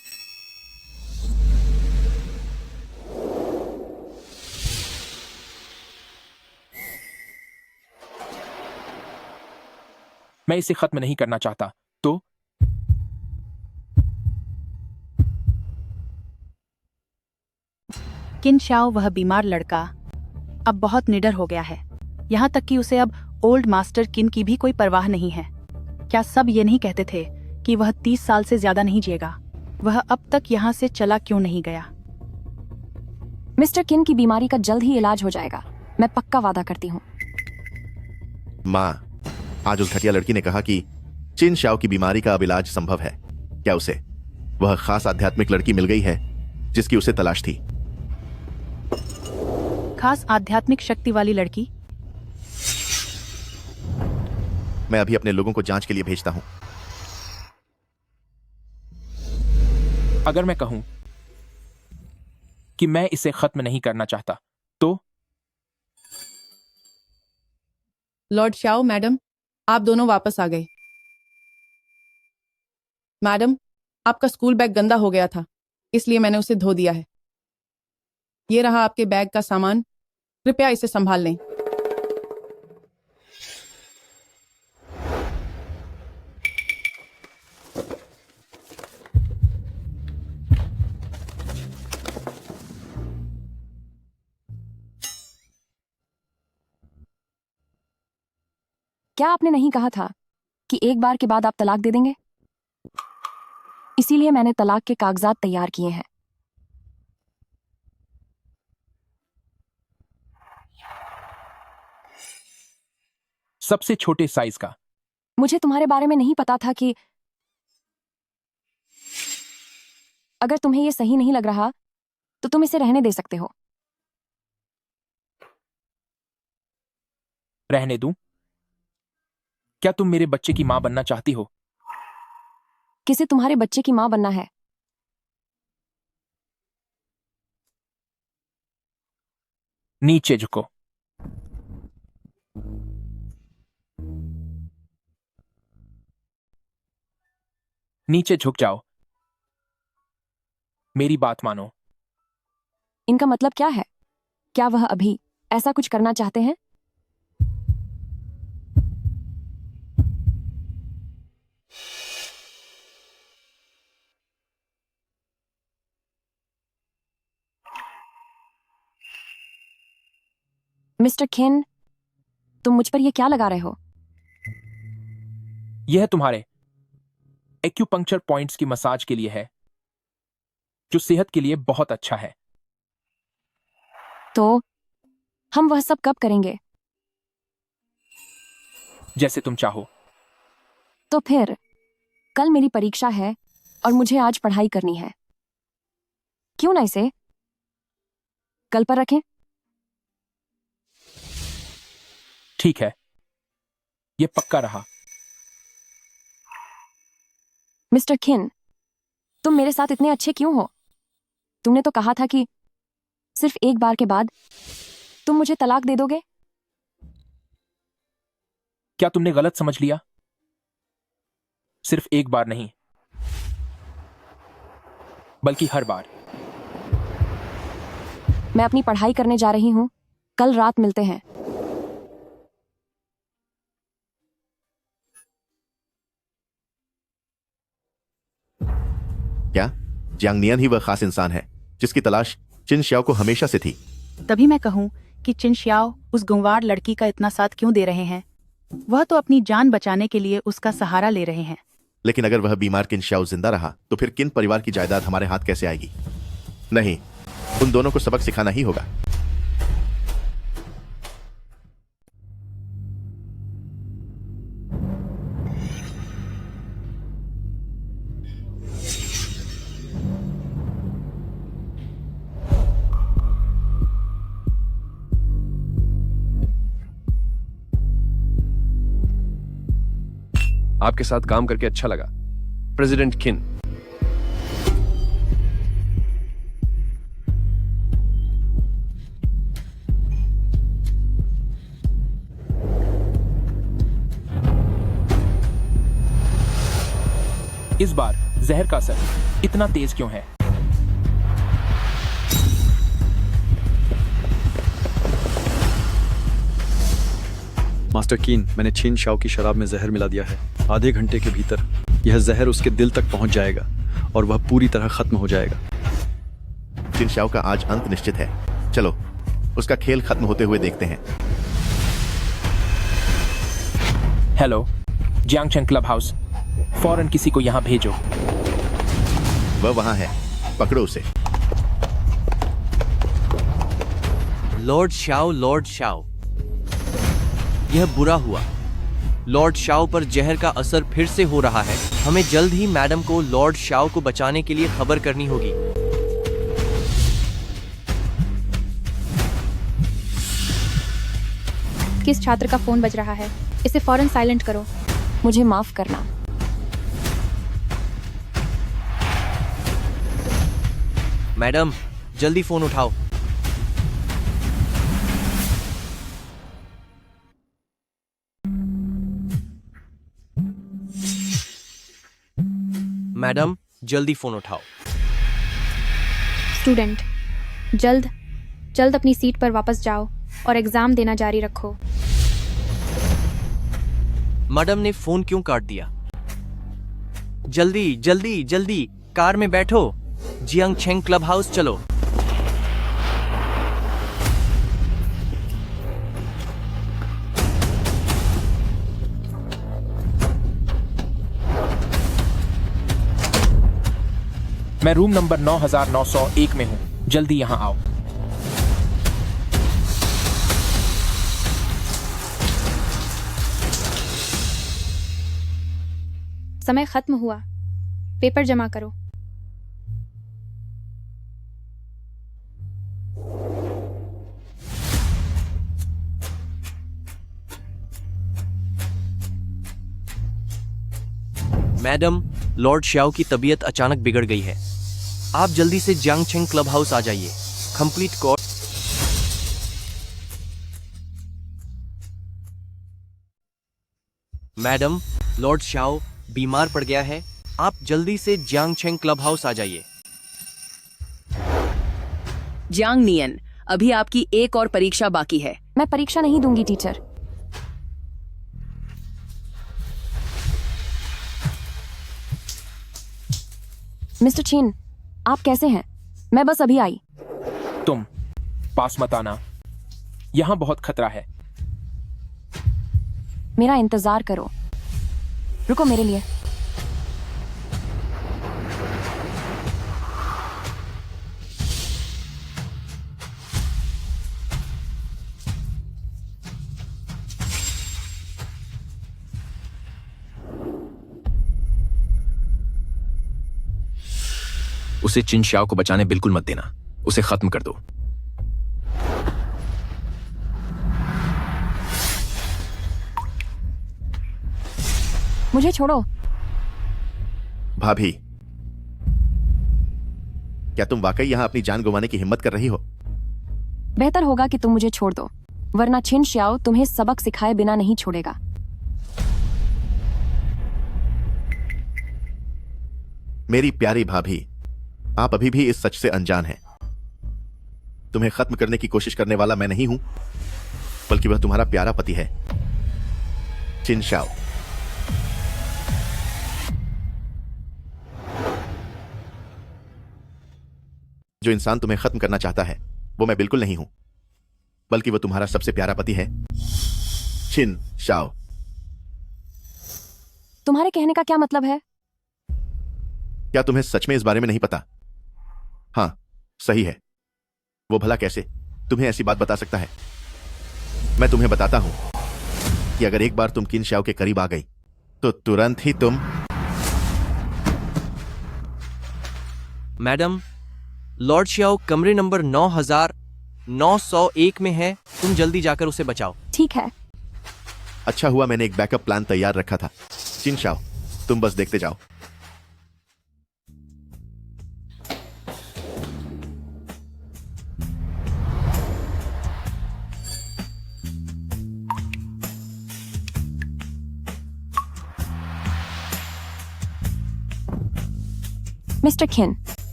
मैं इसे खत्म नहीं करना चाहता तो किन शाओ वह बीमार लड़का अब बहुत निडर हो गया है, यहाँ तक कि उसे अब ओल्ड मास्टर किन की भी कोई परवाह नहीं है। क्या सब ये नहीं कहते थे कि वह 30 साल से ज्यादा नहीं जिएगा? वह अब तक यहाँ से चला क्यों नहीं गया? मिस्टर किन की बीमारी का जल्द ही इलाज हो जाएगा, मैं पक्का वादा करती हूँ। माँ, आज उस घटिया लड़की ने कहा कि चिन शाओ की बीमारी का अब इलाज संभव है। क्या उसे वह खास आध्यात्मिक लड़की मिल गई है जिसकी उसे तलाश थी? खास आध्यात्मिक शक्ति वाली लड़की? मैं अभी अपने लोगों को जांच के लिए भेजता हूं। अगर मैं कहूं कि मैं इसे खत्म नहीं करना चाहता तो? लॉर्ड शाओ, मैडम, आप दोनों वापस आ गए। मैडम, आपका स्कूल बैग गंदा हो गया था, इसलिए मैंने उसे धो दिया है। ये रहा आपके बैग का सामान, कृपया इसे संभाल लें। क्या आपने नहीं कहा था कि एक बार के बाद आप तलाक दे देंगे? इसीलिए मैंने तलाक के कागजात तैयार किए हैं। सबसे छोटे साइज का। मुझे तुम्हारे बारे में नहीं पता था कि अगर तुम्हें यह सही नहीं लग रहा तो तुम इसे रहने दे सकते हो। रहने दूं? क्या तुम मेरे बच्चे की मां बनना चाहती हो? किसे तुम्हारे बच्चे की मां बनना है? नीचे झुको। नीचे झुक जाओ। मेरी बात मानो। इनका मतलब क्या है? क्या वह अभी ऐसा कुछ करना चाहते हैं? मिस्टर खिन, तुम मुझ पर यह क्या लगा रहे हो? यह तुम्हारे एक्यूपंक्चर पॉइंट्स की मसाज के लिए है, जो सेहत के लिए बहुत अच्छा है। तो हम वह सब कब करेंगे? जैसे तुम चाहो। तो फिर कल मेरी परीक्षा है और मुझे आज पढ़ाई करनी है। क्यों ना इसे कल पर रखें? ठीक है, यह पक्का रहा। मिस्टर खिन, तुम मेरे साथ इतने अच्छे क्यों हो? तुमने तो कहा था कि सिर्फ एक बार के बाद तुम मुझे तलाक दे दोगे। क्या तुमने गलत समझ लिया? सिर्फ एक बार नहीं, बल्कि हर बार। मैं अपनी पढ़ाई करने जा रही हूं। कल रात मिलते हैं। क्या जियांग नियन ही वह खास इंसान है जिसकी तलाश चिन श्याओ को हमेशा से थी? तभी मैं कहूँ कि चिन श्याओ उस गुंवार लड़की का इतना साथ क्यों दे रहे हैं? वह तो अपनी जान बचाने के लिए उसका सहारा ले रहे हैं। लेकिन अगर वह बीमार किन श्याओ जिंदा रहा तो फिर किन परिवार की जायदाद हमारे हाथ कैसे आएगी? नहीं, उन दोनों को सबक सिखाना ही होगा। आपके साथ काम करके अच्छा लगा, प्रेसिडेंट किन। इस बार जहर का असर इतना तेज क्यों है? मास्टर कीन, मैंने छिन शाओ की शराब में जहर मिला दिया है। आधे घंटे के भीतर यह जहर उसके दिल तक पहुंच जाएगा और वह पूरी तरह खत्म हो जाएगा। चिन शाओ का आज अंत निश्चित है। चलो उसका खेल खत्म होते हुए देखते हैं। हेलो, जियांगचेन क्लब हाउस, फौरन किसी को यहां भेजो। वह वहां है, पकड़ो उसे। लॉर्ड शाओ, यह बुरा हुआ। लॉर्ड शाओ पर जहर का असर फिर से हो रहा है। हमें जल्द ही मैडम को लॉर्ड शाओ को बचाने के लिए खबर करनी होगी। किस छात्र का फोन बज रहा है? इसे फौरन साइलेंट करो। मुझे माफ करना। मैडम, जल्दी फोन उठाओ। मैडम, जल्दी फोन उठाओ। स्टूडेंट, जल्द अपनी सीट पर वापस जाओ और एग्जाम देना जारी रखो। मैडम ने फोन क्यों काट दिया? जल्दी कार में बैठो। जियांगचेन क्लब हाउस चलो। मैं रूम नंबर 9901 में हूँ, जल्दी यहाँ आओ। समय खत्म हुआ, पेपर जमा करो। मैडम, लॉर्ड श्याओ की तबीयत अचानक बिगड़ गई है। आप जल्दी से जियांगचेंग क्लब हाउस आ जाइए। Complete course. मैडम, लॉर्ड श्याओ बीमार पड़ गया है। आप जल्दी से जियांगचेंग क्लब हाउस आ जाइए। जियांग नियन, अभी आपकी एक और परीक्षा बाकी है। मैं परीक्षा नहीं दूंगी टीचर। मिस्टर छिन, आप कैसे हैं? मैं बस अभी आई। तुम पास मत आना, यहाँ बहुत खतरा है। मेरा इंतजार करो, रुको मेरे लिए। उसे चिन श्याओ को बचाने बिल्कुल मत देना, उसे खत्म कर दो। मुझे छोड़ो। भाभी, क्या तुम वाकई यहां अपनी जान गंवाने की हिम्मत कर रही हो? बेहतर होगा कि तुम मुझे छोड़ दो, वरना छिन श्याओ तुम्हें सबक सिखाए बिना नहीं छोड़ेगा। मेरी प्यारी भाभी, आप अभी भी इस सच से अनजान हैं। तुम्हें खत्म करने की कोशिश करने वाला मैं नहीं हूं, बल्कि वह तुम्हारा प्यारा पति है, चिन श्याओ। जो इंसान तुम्हें खत्म करना चाहता है वो मैं बिल्कुल नहीं हूं, बल्कि वो तुम्हारा सबसे प्यारा पति है, चिन श्याओ। तुम्हारे कहने का क्या मतलब है? क्या तुम्हें सच में इस बारे में नहीं पता? हाँ, सही है। वो भला कैसे तुम्हें ऐसी बात बता सकता है? मैं तुम्हें बताता हूं कि अगर एक बार तुम किन श्याओ के करीब आ गई तो तुरंत ही तुम। मैडम, लॉर्ड श्याओ कमरे नंबर 9901 में है। तुम जल्दी जाकर उसे बचाओ। ठीक है। अच्छा हुआ मैंने एक बैकअप प्लान तैयार रखा था। चिन श्याओ, तुम बस देखते जाओ।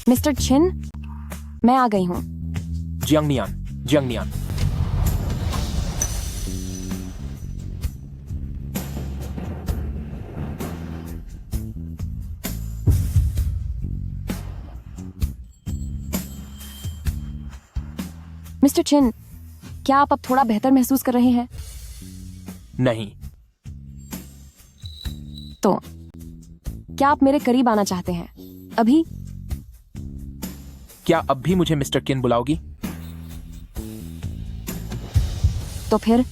मिस्टर छिन, मैं आ गई हूं। जियांगनियान। मिस्टर छिन, क्या आप अब थोड़ा बेहतर महसूस कर रहे हैं? नहीं। तो क्या आप मेरे करीब आना चाहते हैं अभी? क्या अब भी मुझे मिस्टर किन बुलाओगी? तो फिर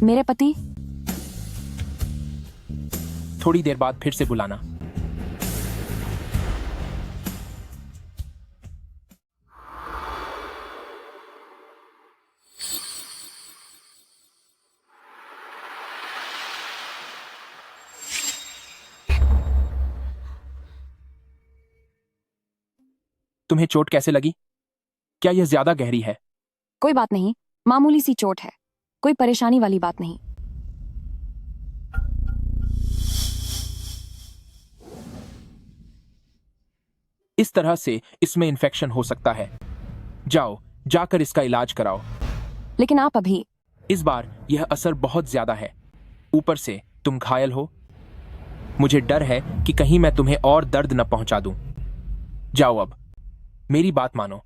मेरे पति? थोड़ी देर बाद फिर से बुलाना। तुम्हें चोट कैसे लगी? क्या यह ज्यादा गहरी है? कोई बात नहीं, मामूली सी चोट है, कोई परेशानी वाली बात नहीं। इस तरह से इसमें इन्फेक्शन हो सकता है। जाओ, जाकर इसका इलाज कराओ। लेकिन आप अभी। इस बार यह असर बहुत ज्यादा है। ऊपर से तुम घायल हो। मुझे डर है कि कहीं मैं तुम्हें और दर्द न पहुंचा दूं। जाओ अब, मेरी बात मानो।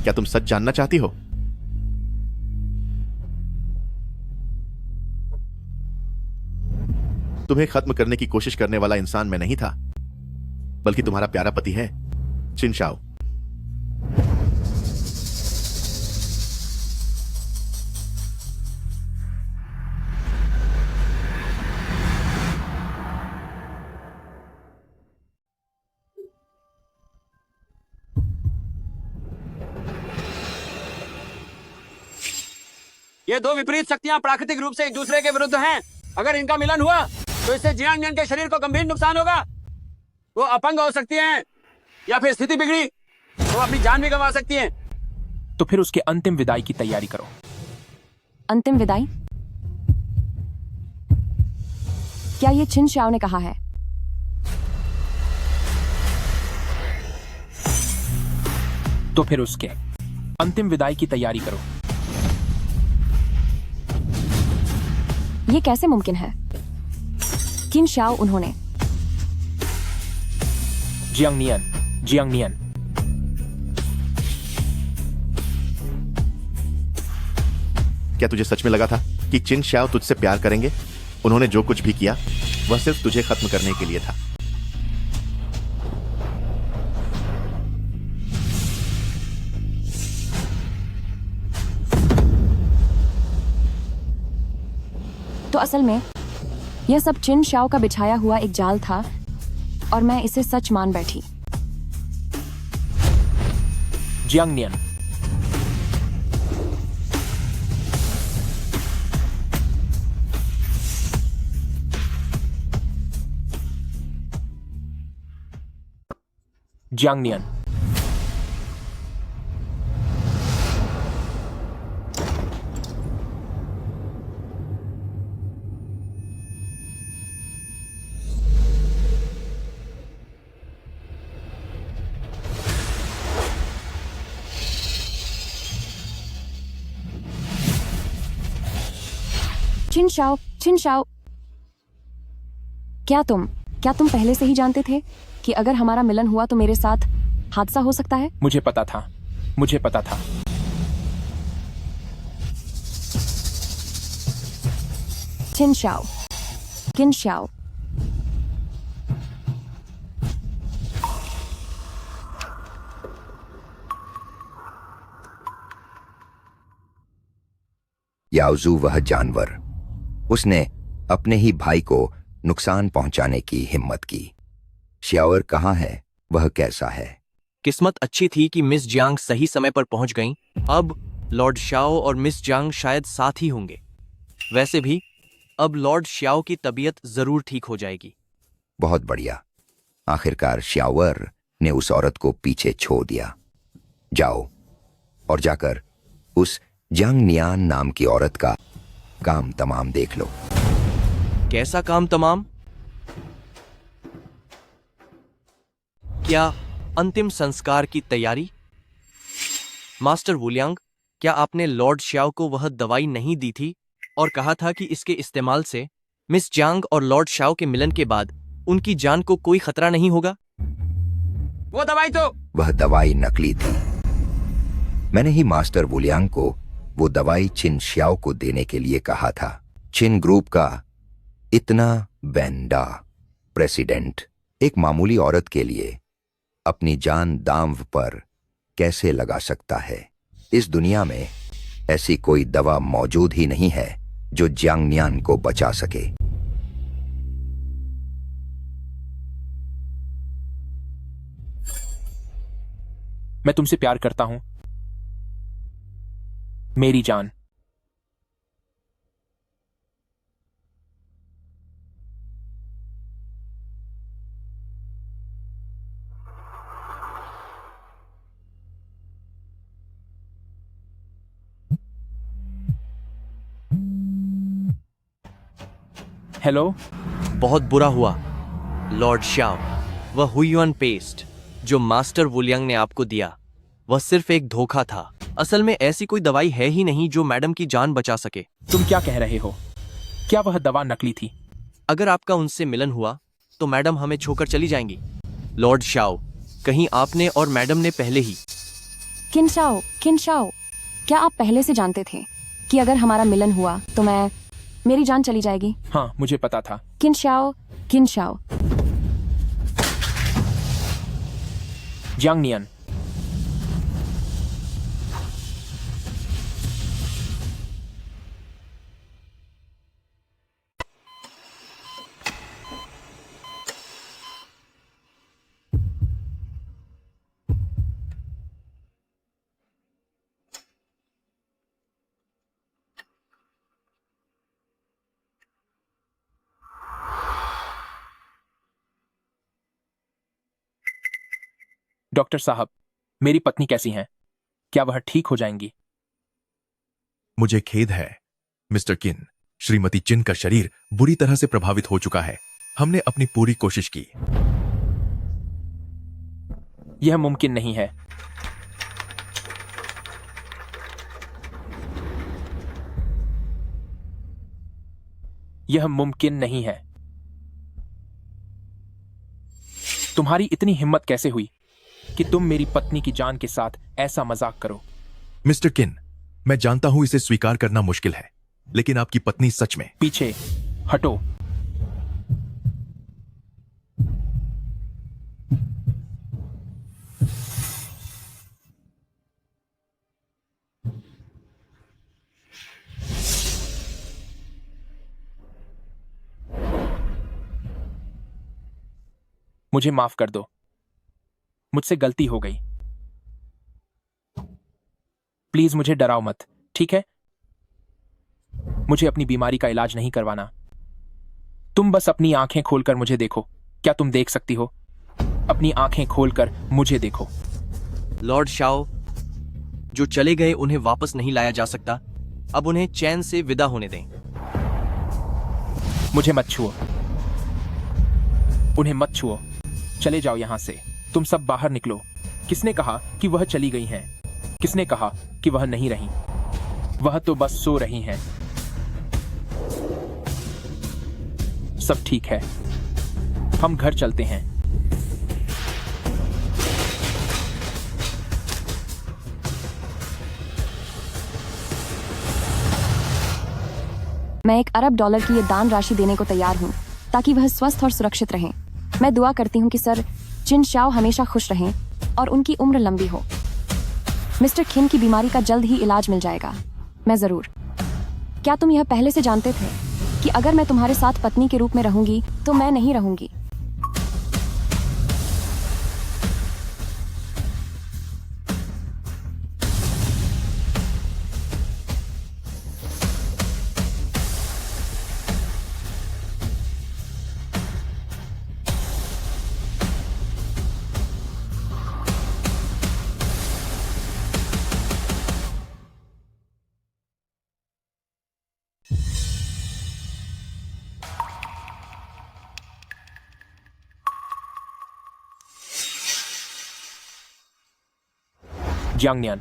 क्या तुम सच जानना चाहती हो? तुम्हें खत्म करने की कोशिश करने वाला इंसान मैं नहीं था, बल्कि तुम्हारा प्यारा पति है, चिन शाओ। ये दो विपरीत शक्तियां प्राकृतिक रूप से एक दूसरे के विरुद्ध हैं। अगर इनका मिलन हुआ तो इससे जियांग नियन के शरीर को गंभीर नुकसान होगा। वो अपंग हो सकती हैं, या फिर स्थिति बिगड़ी वो अपनी जान भी गंवा सकती हैं। तो फिर उसके अंतिम विदाई की तैयारी करो। अंतिम विदाई? क्या ये चिन शाओ ने कहा है? तो फिर उसके अंतिम विदाई की तैयारी करो। ये कैसे मुमकिन है? किन शाओ उन्होंने? जियांग नियन। क्या तुझे सच में लगा था कि चिन शाओ तुझसे प्यार करेंगे? उन्होंने जो कुछ भी किया वह सिर्फ तुझे खत्म करने के लिए था। तो असल में यह सब चिन शाओ का बिछाया हुआ एक जाल था और मैं इसे सच मान बैठी। जियांग नियन। चिन शाओ, क्या तुम पहले से ही जानते थे कि अगर हमारा मिलन हुआ तो मेरे साथ हादसा हो सकता है? मुझे पता था। चिन शाओ, किन शाओ, याओजू वह जानवर, उसने अपने ही भाई को नुकसान पहुंचाने की हिम्मत की। श्याओर कहाँ है? वह कैसा है? किस्मत अच्छी थी कि मिस जियांग सही समय पर पहुंच गईं। अब लॉर्ड शाओ और मिस जियांग शायद साथ ही होंगे। वैसे भी अब लॉर्ड शाओ की तबीयत जरूर ठीक हो जाएगी। बहुत बढ़िया। आखिरकार श्याओर ने उस औरत को पीछे छोड़ दिया। जाओ और जाकर उस जियांग नियान नाम की औरत का काम तमाम देख लो। कैसा काम तमाम? क्या अंतिम संस्कार की तैयारी? मास्टर वुलियांग, क्या आपने लॉर्ड श्याओ को वह दवाई नहीं दी थी और कहा था कि इसके इस्तेमाल से मिस जियांग और लॉर्ड शाओ के मिलन के बाद उनकी जान को कोई खतरा नहीं होगा? वो दवाई तो वह दवाई नकली थी। मैंने ही मास्टर वुलियांग को वो दवाई चिन श्याओ को देने के लिए कहा था। चिन ग्रुप का इतना बैंडा प्रेसिडेंट एक मामूली औरत के लिए अपनी जान दांव पर कैसे लगा सकता है? इस दुनिया में ऐसी कोई दवा मौजूद ही नहीं है जो जियांग नियान को बचा सके। मैं तुमसे प्यार करता हूं, मेरी जान। हेलो। बहुत बुरा हुआ लॉर्ड शाओ। वह हुयुआन पेस्ट जो मास्टर वुलियांग ने आपको दिया वह सिर्फ एक धोखा था। असल में ऐसी कोई दवाई है ही नहीं जो मैडम की जान बचा सके। तुम क्या कह रहे हो? क्या वह दवा नकली थी? अगर आपका उनसे मिलन हुआ तो मैडम हमें छोड़कर चली जाएंगी। लॉर्ड शाओ, कहीं आपने और मैडम ने पहले ही किनशाओ, क्या आप पहले से जानते थे कि अगर हमारा मिलन हुआ तो मेरी जान चली जाएगी? हाँ, मुझे पता था। किनशाओ, जियांग नियन, डॉक्टर साहब, मेरी पत्नी कैसी हैं? क्या वह ठीक हो जाएंगी? मुझे खेद है मिस्टर किन, श्रीमती चिन का शरीर बुरी तरह से प्रभावित हो चुका है। हमने अपनी पूरी कोशिश की। यह मुमकिन नहीं है। यह मुमकिन नहीं है। तुम्हारी इतनी हिम्मत कैसे हुई कि तुम मेरी पत्नी की जान के साथ ऐसा मजाक करो? मिस्टर किन, मैं जानता हूं इसे स्वीकार करना मुश्किल है, लेकिन आपकी पत्नी सच में। पीछे हटो। मुझे माफ कर दो, मुझसे गलती हो गई। प्लीज मुझे डराओ मत, ठीक है? मुझे अपनी बीमारी का इलाज नहीं करवाना। तुम बस अपनी आंखें खोलकर मुझे देखो। क्या तुम देख सकती हो? अपनी आंखें खोलकर मुझे देखो। लॉर्ड शाओ, जो चले गए उन्हें वापस नहीं लाया जा सकता। अब उन्हें चैन से विदा होने दें। मुझे मत छुओ, उन्हें मत छुओ। चले जाओ यहां से। तुम सब बाहर निकलो। किसने कहा कि वह चली गई हैं? किसने कहा कि वह नहीं रही? वह तो बस सो रही हैं। सब ठीक है, हम घर चलते हैं। मैं $1 अरब की ये दान राशि देने को तैयार हूँ ताकि वह स्वस्थ और सुरक्षित रहें। मैं दुआ करती हूँ कि सर चिन शाओ हमेशा खुश रहें और उनकी उम्र लंबी हो। मिस्टर किन की बीमारी का जल्द ही इलाज मिल जाएगा। मैं जरूर। क्या तुम यह पहले से जानते थे कि अगर मैं तुम्हारे साथ पत्नी के रूप में रहूंगी तो मैं नहीं रहूंगी? जियांग नियन।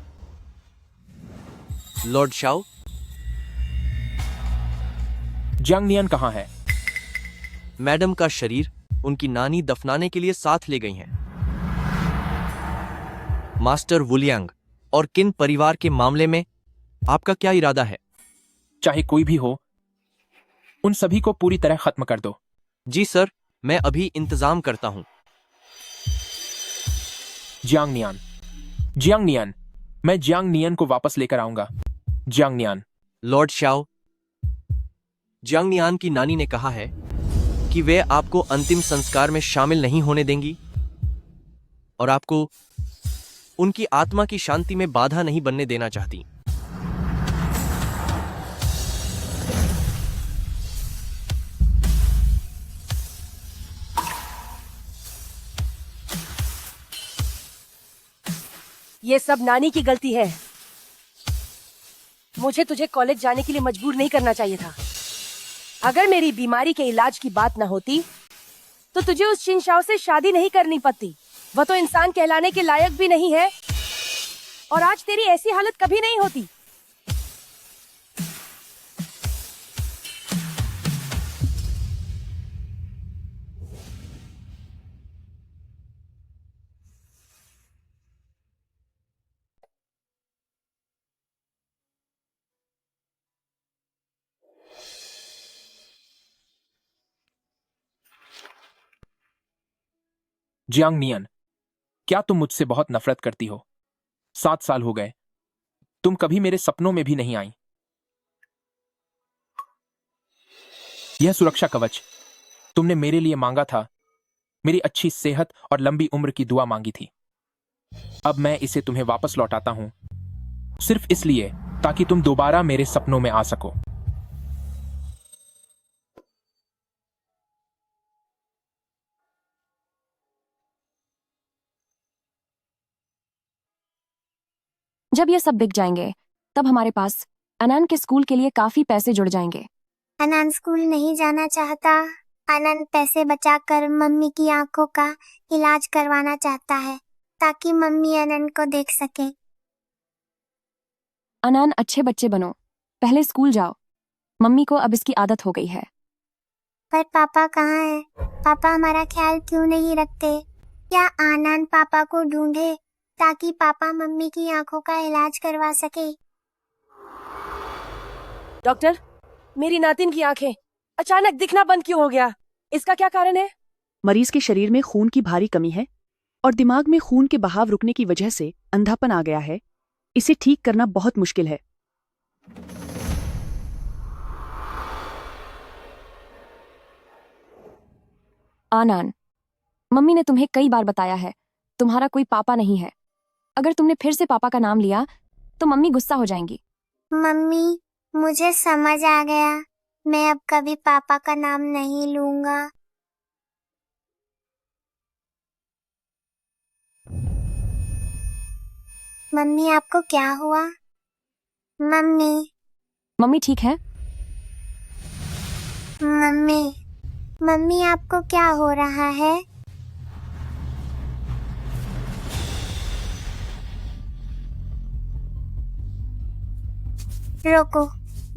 लॉर्ड शाओ, जियांग नियन कहाँ है? मैडम का शरीर उनकी नानी दफनाने के लिए साथ ले गई हैं। मास्टर वुलियांग और किन परिवार के मामले में आपका क्या इरादा है? चाहे कोई भी हो, उन सभी को पूरी तरह खत्म कर दो। जी सर, मैं अभी इंतजाम करता हूं। जियांग नियन, जियांग नियन, मैं जियांग नियन को वापस लेकर आऊंगा। जियांग नियन। लॉर्ड शाओ, जियांग नियान की नानी ने कहा है कि वे आपको अंतिम संस्कार में शामिल नहीं होने देंगी और आपको उनकी आत्मा की शांति में बाधा नहीं बनने देना चाहती। ये सब नानी की गलती है। मुझे तुझे कॉलेज जाने के लिए मजबूर नहीं करना चाहिए था। अगर मेरी बीमारी के इलाज की बात न होती तो तुझे उस चिनशाओ से शादी नहीं करनी पड़ती। वह तो इंसान कहलाने के लायक भी नहीं है और आज तेरी ऐसी हालत कभी नहीं होती। जियांग नियन, क्या तुम मुझसे बहुत नफरत करती हो? 7 साल हो गए, तुम कभी मेरे सपनों में भी नहीं आई। यह सुरक्षा कवच तुमने मेरे लिए मांगा था, मेरी अच्छी सेहत और लंबी उम्र की दुआ मांगी थी। अब मैं इसे तुम्हें वापस लौटाता हूं, सिर्फ इसलिए ताकि तुम दोबारा मेरे सपनों में आ सको। जब ये सब बिक जाएंगे तब हमारे पास अनन के स्कूल के लिए काफी पैसे जुड़ जाएंगे। अनन स्कूल नहीं जाना चाहता। अनन पैसे बचाकर मम्मी की आंखों का इलाज करवाना चाहता है ताकि मम्मी अनन को देख सके। अनन अच्छे बच्चे बनो, पहले स्कूल जाओ। मम्मी को अब इसकी आदत हो गई है। पर पापा कहाँ है? पापा हमारा ख्याल क्यों नहीं रखते? क्या आनंद पापा को ढूंढे ताकि पापा मम्मी की आंखों का इलाज करवा सके? डॉक्टर, मेरी नातिन की आंखें अचानक दिखना बंद क्यों हो गया? इसका क्या कारण है? मरीज के शरीर में खून की भारी कमी है और दिमाग में खून के बहाव रुकने की वजह से अंधापन आ गया है। इसे ठीक करना बहुत मुश्किल है। आनन, मम्मी ने तुम्हें कई बार बताया है, तुम्हारा कोई पापा नहीं है। अगर तुमने फिर से पापा का नाम लिया तो मम्मी गुस्सा हो जाएंगी। मम्मी, मुझे समझ आ गया। मैं अब कभी पापा का नाम नहीं लूंगा। मम्मी, आपको क्या हुआ? मम्मी ठीक है? मम्मी आपको क्या हो रहा है? रोको,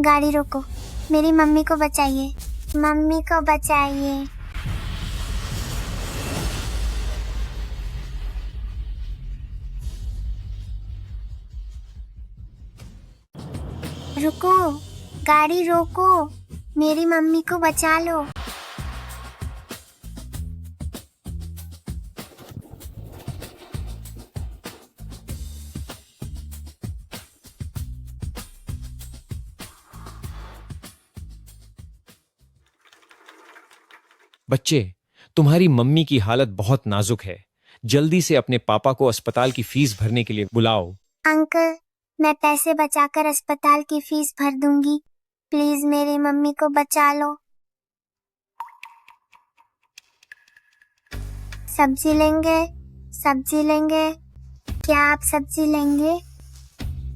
गाड़ी रोको। मेरी मम्मी को बचाइए, मम्मी को बचाइए। रुको, गाड़ी रोको, मेरी मम्मी को बचा लो। बच्चे, तुम्हारी मम्मी की हालत बहुत नाजुक है। जल्दी से अपने पापा को अस्पताल की फीस भरने के लिए बुलाओ। अंकल, मैं पैसे बचाकर अस्पताल की फीस भर दूंगी। प्लीज मेरी मम्मी को बचा लो। सब्जी लेंगे? सब्जी लेंगे? क्या आप सब्जी लेंगे?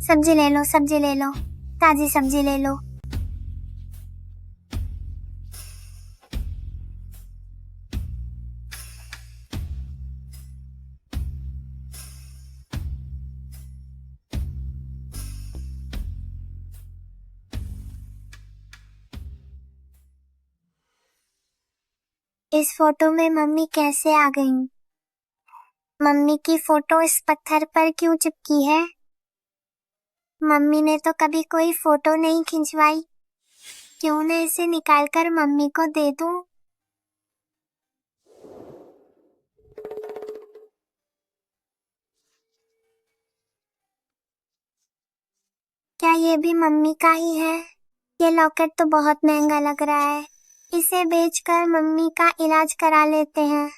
सब्जी ले लो, सब्जी ले लो, ताजी सब्जी ले लो। इस फोटो में मम्मी कैसे आ गई? मम्मी की फोटो इस पत्थर पर क्यों चिपकी है? मम्मी ने तो कभी कोई फोटो नहीं खिंचवाई। क्यों न इसे निकालकर मम्मी को दे दूं? क्या ये भी मम्मी का ही है? ये लॉकेट तो बहुत महंगा लग रहा है। इसे बेचकर मम्मी का इलाज करा लेते हैं।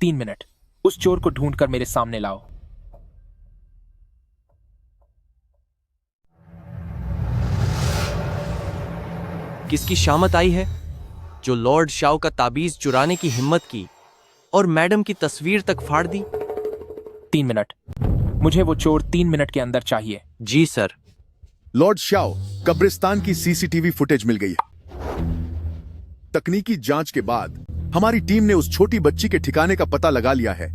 तीन मिनट, उस चोर को ढूंढकर मेरे सामने लाओ। किसकी शामत आई है जो लॉर्ड शाओ का ताबीज चुराने की हिम्मत की और मैडम की तस्वीर तक फाड़ दी? 3 मिनट, मुझे वो चोर 3 मिनट के अंदर चाहिए। जी सर। लॉर्ड शाओ, कब्रिस्तान की सीसीटीवी फुटेज मिल गई है। तकनीकी जांच के बाद हमारी टीम ने उस छोटी बच्ची के ठिकाने का पता लगा लिया है।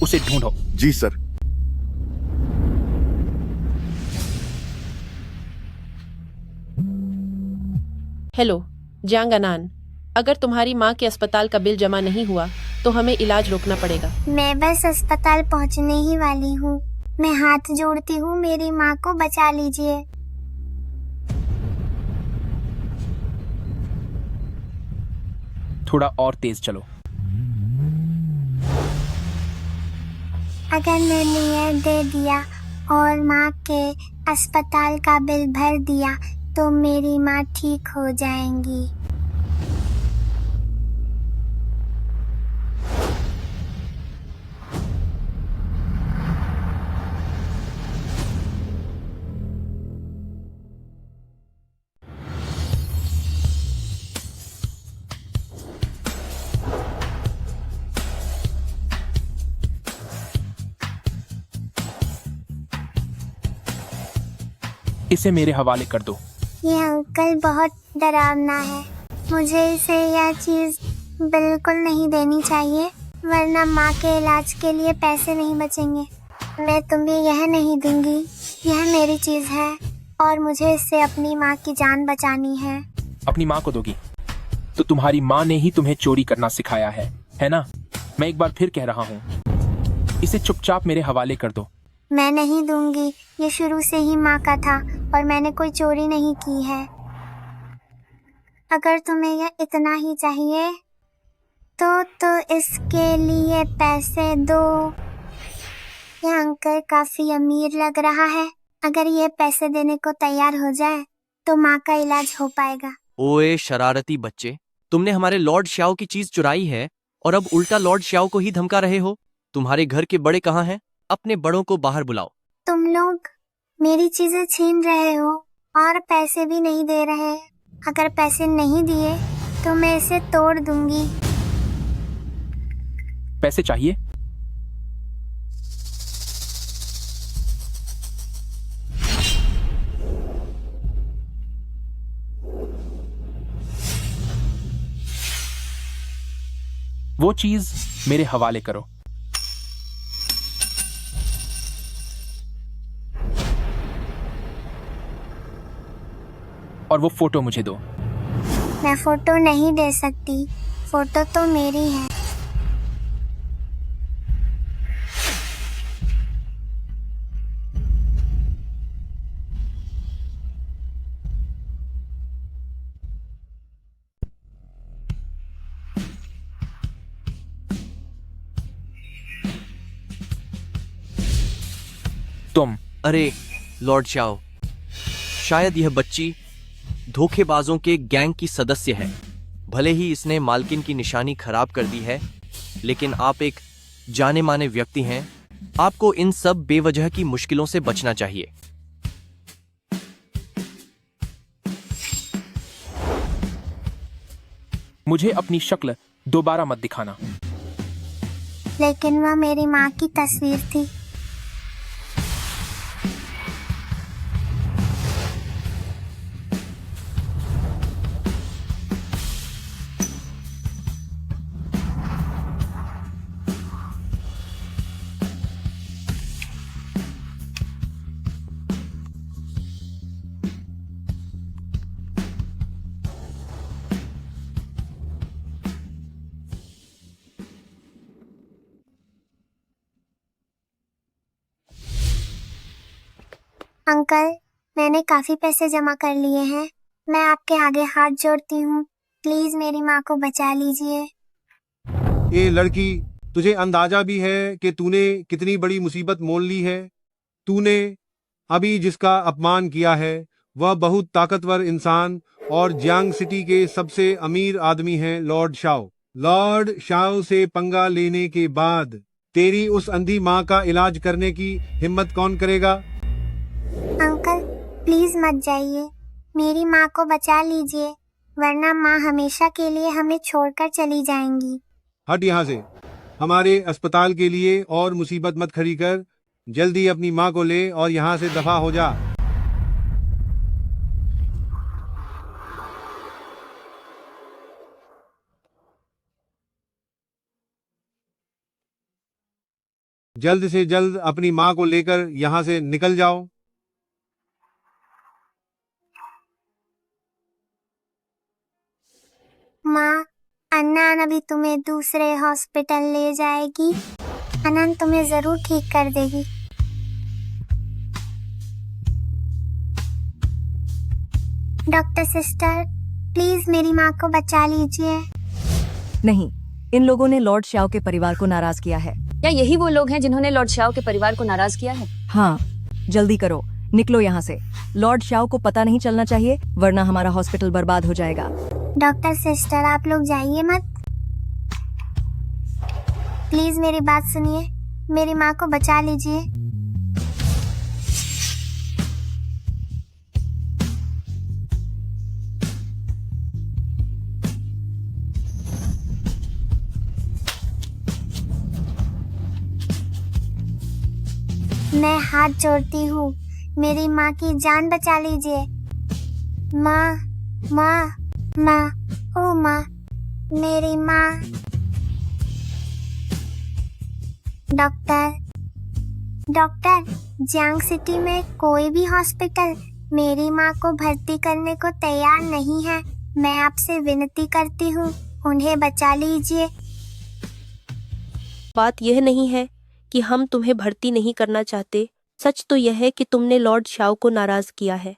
उसे ढूंढो। जी सर। हेलो जियांग अनान, अगर तुम्हारी माँ के अस्पताल का बिल जमा नहीं हुआ तो हमें इलाज रोकना पड़ेगा। मैं बस अस्पताल पहुंचने ही वाली हूँ। मैं हाथ जोड़ती हूँ, मेरी माँ को बचा लीजिए। थोड़ा और तेज चलो। अगर मैंने यह दे दिया और माँ के अस्पताल का बिल भर दिया तो मेरी माँ ठीक हो जाएंगी। इसे मेरे हवाले कर दो। ये अंकल बहुत डरावना है। मुझे इसे यह चीज बिल्कुल नहीं देनी चाहिए, वरना माँ के इलाज के लिए पैसे नहीं बचेंगे। मैं तुम्हें यह नहीं दूंगी, यह मेरी चीज है और मुझे इससे अपनी माँ की जान बचानी है। अपनी माँ को दोगी तो तुम्हारी माँ ने ही तुम्हें चोरी करना सिखाया है ना? मैं एक बार फिर कह रहा हूँ, इसे चुपचाप मेरे हवाले कर दो। मैं नहीं दूंगी, ये शुरू से ही माँ का था और मैंने कोई चोरी नहीं की है। अगर तुम्हें यह इतना ही चाहिए तो इसके लिए पैसे दो। यह अंकल काफी अमीर लग रहा है, अगर ये पैसे देने को तैयार हो जाए तो माँ का इलाज हो पाएगा। ओए शरारती बच्चे, तुमने हमारे लॉर्ड श्याओ की चीज चुराई है और अब उल्टा लॉर्ड श्याओ को ही धमका रहे हो। तुम्हारे घर के बड़े कहाँ हैं? अपने बड़ों को बाहर बुलाओ। तुम लोग मेरी चीजें छीन रहे हो और पैसे भी नहीं दे रहे। अगर पैसे नहीं दिए तो मैं इसे तोड़ दूंगी। पैसे चाहिए? वो चीज मेरे हवाले करो। और वो फोटो मुझे दो। मैं फोटो नहीं दे सकती, फोटो तो मेरी है। तुम? अरे लॉर्ड श्याओ, शायद यह बच्ची धोखेबाजों के गैंग की सदस्य है। भले ही इसने मालकिन की निशानी खराब कर दी है, लेकिन आप एक जाने माने व्यक्ति हैं। आपको इन सब बेवजह की मुश्किलों से बचना चाहिए। मुझे अपनी शक्ल दोबारा मत दिखाना। लेकिन वह मेरी माँ की तस्वीर थी। अंकल, मैंने काफी पैसे जमा कर लिए हैं। मैं आपके आगे हाथ जोड़ती हूँ, प्लीज मेरी माँ को बचा लीजिए। ये लड़की, तुझे अंदाजा भी है कि तूने कितनी बड़ी मुसीबत मोल ली है। तूने अभी जिसका अपमान किया है वह बहुत ताकतवर इंसान और जियांग सिटी के सबसे अमीर आदमी हैं, लॉर्ड शाओ। लॉर्ड शाओ से पंगा लेने के बाद तेरी उस अंधी माँ का इलाज करने की हिम्मत कौन करेगा? अंकल, प्लीज मत जाइए, मेरी माँ को बचा लीजिए, वरना माँ हमेशा के लिए हमें छोड़कर चली जाएंगी। हट यहाँ से। हमारे अस्पताल के लिए और मुसीबत मत खड़ी कर। जल्दी अपनी माँ को ले और यहाँ से दफा हो जा। जल्द से जल्द अपनी माँ को लेकर यहाँ से निकल जाओ। माँ, अन्नान अभी तुम्हें दूसरे हॉस्पिटल ले जाएगी। अन्नान तुम्हें जरूर ठीक कर देगी। डॉक्टर सिस्टर, प्लीज मेरी माँ को बचा लीजिए। नहीं, इन लोगों ने लॉर्ड श्याओ के परिवार को नाराज किया है। क्या यही वो लोग हैं जिन्होंने लॉर्ड श्याओ के परिवार को नाराज किया है? हाँ, जल्दी करो, निकलो यहाँ से। लॉर्ड श्याओ को पता नहीं चलना चाहिए, वरना हमारा हॉस्पिटल बर्बाद हो जाएगा। डॉक्टर सिस्टर, आप लोग जाइए मत। प्लीज मेरी बात सुनिए, मेरी माँ को बचा लीजिए। मैं हाथ जोड़ती हूँ, मेरी माँ की जान बचा लीजिए। माँ, माँ, माँ, ओ माँ, मेरी माँ। डॉक्टर, डॉक्टर, जियांग सिटी में कोई भी हॉस्पिटल मेरी माँ को भर्ती करने को तैयार नहीं है। मैं आपसे विनती करती हूँ, उन्हें बचा लीजिए। बात यह नहीं है कि हम तुम्हें भर्ती नहीं करना चाहते। सच तो यह है कि तुमने लॉर्ड शाओ को नाराज किया है,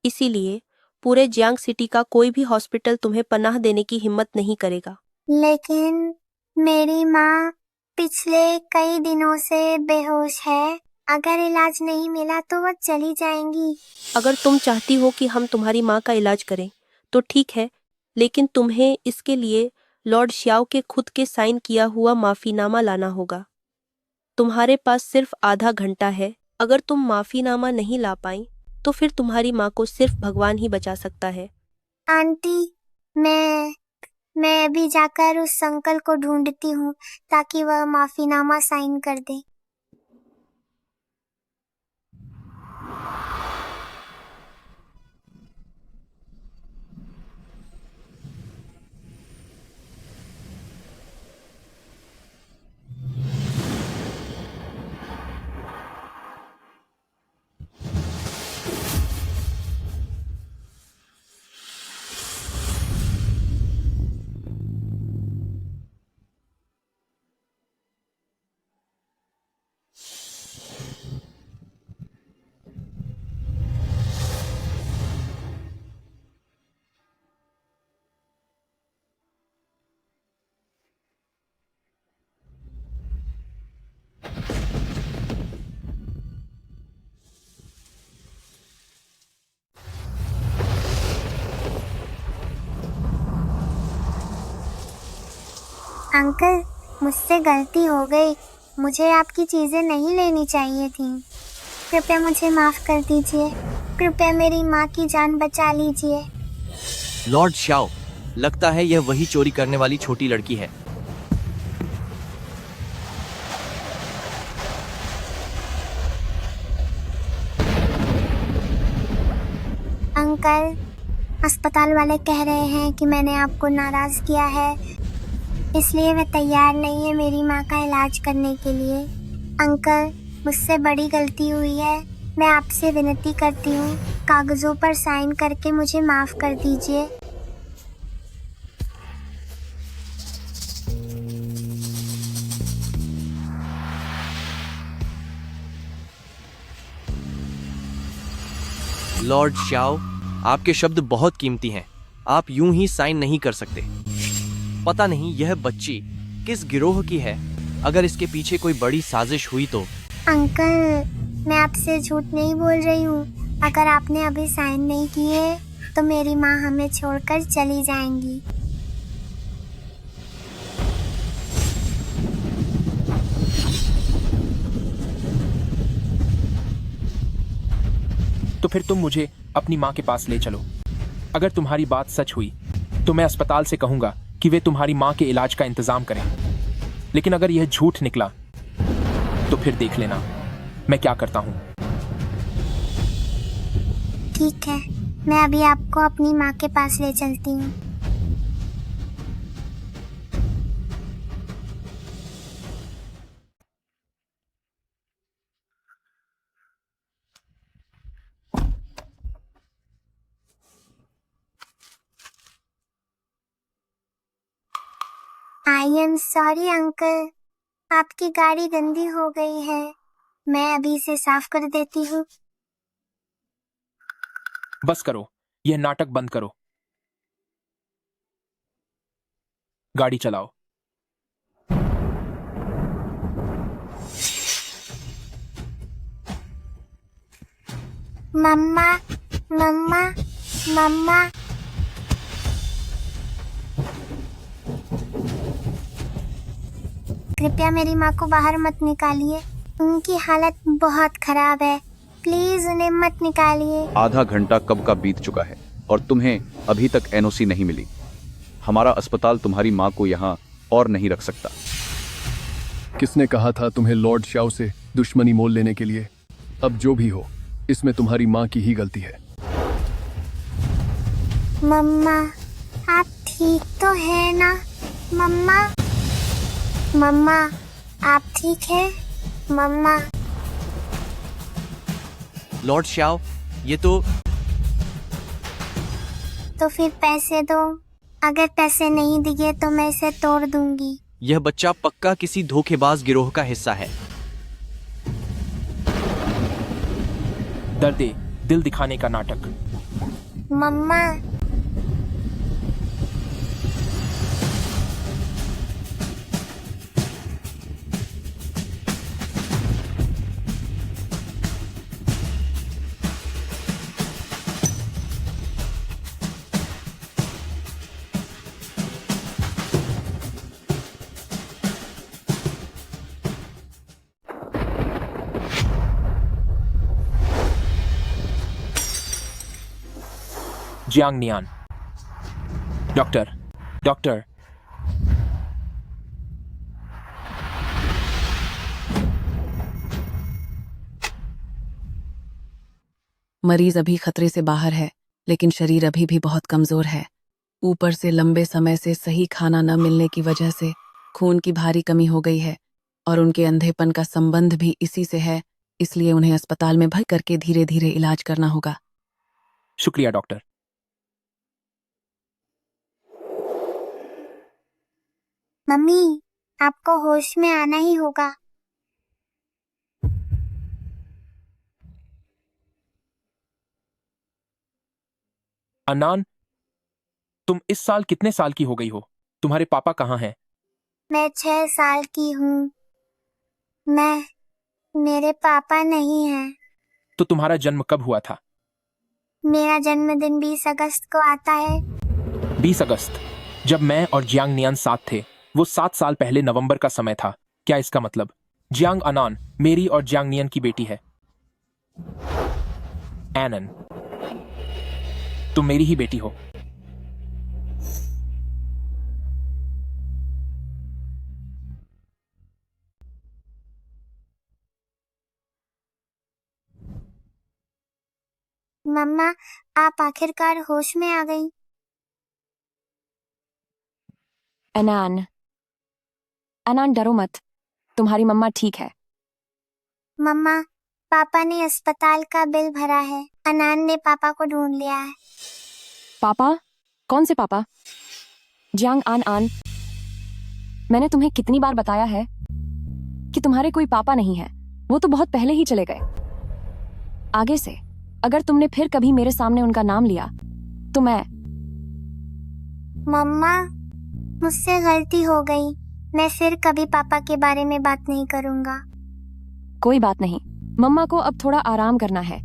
इसीलिए पूरे जियांग सिटी का कोई भी हॉस्पिटल तुम्हें पनाह देने की हिम्मत नहीं करेगा। लेकिन मेरी माँ पिछले कई दिनों से बेहोश है। अगर इलाज नहीं मिला तो वो चली जाएंगी। अगर तुम चाहती हो कि हम तुम्हारी माँ का इलाज करें तो ठीक है, लेकिन तुम्हें इसके लिए लॉर्ड श्याओ के खुद के साइन किया हुआ माफीनामा लाना होगा। तुम्हारे पास सिर्फ आधा घंटा है। अगर तुम माफीनामा नहीं ला पाई तो फिर तुम्हारी माँ को सिर्फ भगवान ही बचा सकता है। आंटी, मैं अभी जाकर उस अंकल को ढूंढती हूँ ताकि वह माफीनामा साइन कर दे। अंकल, मुझसे गलती हो गई। मुझे आपकी चीजें नहीं लेनी चाहिए थी। कृपया मुझे माफ कर दीजिए। कृपया मेरी माँ की जान बचा लीजिए। लॉर्ड शाओ, लगता है यह वही चोरी करने वाली छोटी लड़की है। अंकल, अस्पताल वाले कह रहे हैं कि मैंने आपको नाराज किया है, इसलिए वे तैयार नहीं है मेरी माँ का इलाज करने के लिए। अंकल, मुझसे बड़ी गलती हुई है। मैं आपसे विनती करती हूँ, कागजों पर साइन करके मुझे माफ कर दीजिए। लॉर्ड शाओ, आपके शब्द बहुत कीमती हैं। आप यूं ही साइन नहीं कर सकते। पता नहीं यह बच्ची किस गिरोह की है। अगर इसके पीछे कोई बड़ी साजिश हुई तो। अंकल, मैं आपसे झूठ नहीं बोल रही हूँ। अगर आपने अभी साइन नहीं किए तो मेरी माँ हमें छोड़कर चली जाएंगी। तो फिर तुम मुझे अपनी माँ के पास ले चलो। अगर तुम्हारी बात सच हुई तो मैं अस्पताल से कहूंगा कि वे तुम्हारी माँ के इलाज का इंतजाम करें। लेकिन अगर यह झूठ निकला तो फिर देख लेना मैं क्या करता हूँ। ठीक है, मैं अभी आपको अपनी माँ के पास ले चलती हूँ। आई एम सॉरी अंकल, आपकी गाड़ी गंदी हो गई है। मैं अभी इसे साफ कर देती हूँ। बस करो, यह नाटक बंद करो। गाड़ी चलाओ। मम्मा मम्मा मम्मा। कृपया मेरी माँ को बाहर मत निकालिए, उनकी हालत बहुत खराब है, प्लीज उन्हें मत निकालिए। आधा घंटा कब का बीत चुका है और तुम्हें अभी तक एनओसी नहीं मिली। हमारा अस्पताल तुम्हारी माँ को यहाँ और नहीं रख सकता। किसने कहा था तुम्हें लॉर्ड शाओ से दुश्मनी मोल लेने के लिए? अब जो भी हो, इसमें तुम्हारी माँ की ही गलती है। मम्मा आप ठीक तो है ना? मम्मा मम्मा आप ठीक है? मम्मा। लॉर्ड शाओ, ये तो फिर पैसे दो, अगर पैसे नहीं दिए तो मैं इसे तोड़ दूंगी। यह बच्चा पक्का किसी धोखेबाज गिरोह का हिस्सा है। दर्दे दिल दिखाने का नाटक। मम्मा। Jiang Nian. Doctor, doctor. मरीज अभी खतरे से बाहर है, लेकिन शरीर अभी भी बहुत कमजोर है। ऊपर से लंबे समय से सही खाना न मिलने की वजह से खून की भारी कमी हो गई है और उनके अंधेपन का संबंध भी इसी से है, इसलिए उन्हें अस्पताल में भर करके धीरे धीरे इलाज करना होगा। शुक्रिया डॉक्टर। मम्मी आपको होश में आना ही होगा। अनान, तुम इस साल कितने साल की हो गई हो? तुम्हारे पापा कहाँ हैं? मैं 6 साल की हूँ। मेरे पापा नहीं हैं। तो तुम्हारा जन्म कब हुआ था? मेरा जन्मदिन 20 अगस्त को आता है। 20 अगस्त, जब मैं और जियांग नियान साथ थे, वो 7 साल पहले नवंबर का समय था। क्या इसका मतलब जियांग अनान मेरी और जियांग नियन की बेटी है? एनन, तुम मेरी ही बेटी हो। मम्मा आप आखिरकार होश में आ गई। अनान, अनान डरो मत, तुम्हारी मम्मा ठीक है। मम्मा पापा ने अस्पताल का बिल भरा है। अनान ने पापा को ढूंढ लिया है। पापा? कौन से पापा? जियांग आन आन, मैंने तुम्हें कितनी बार बताया है कि तुम्हारे कोई पापा नहीं है, वो तो बहुत पहले ही चले गए। आगे से अगर तुमने फिर कभी मेरे सामने उनका नाम लिया तो मैं। मम्मा मुझसे गलती हो गई, मैं फिर कभी पापा के बारे में बात नहीं करूंगा। कोई बात नहीं, मम्मा को अब थोड़ा आराम करना है।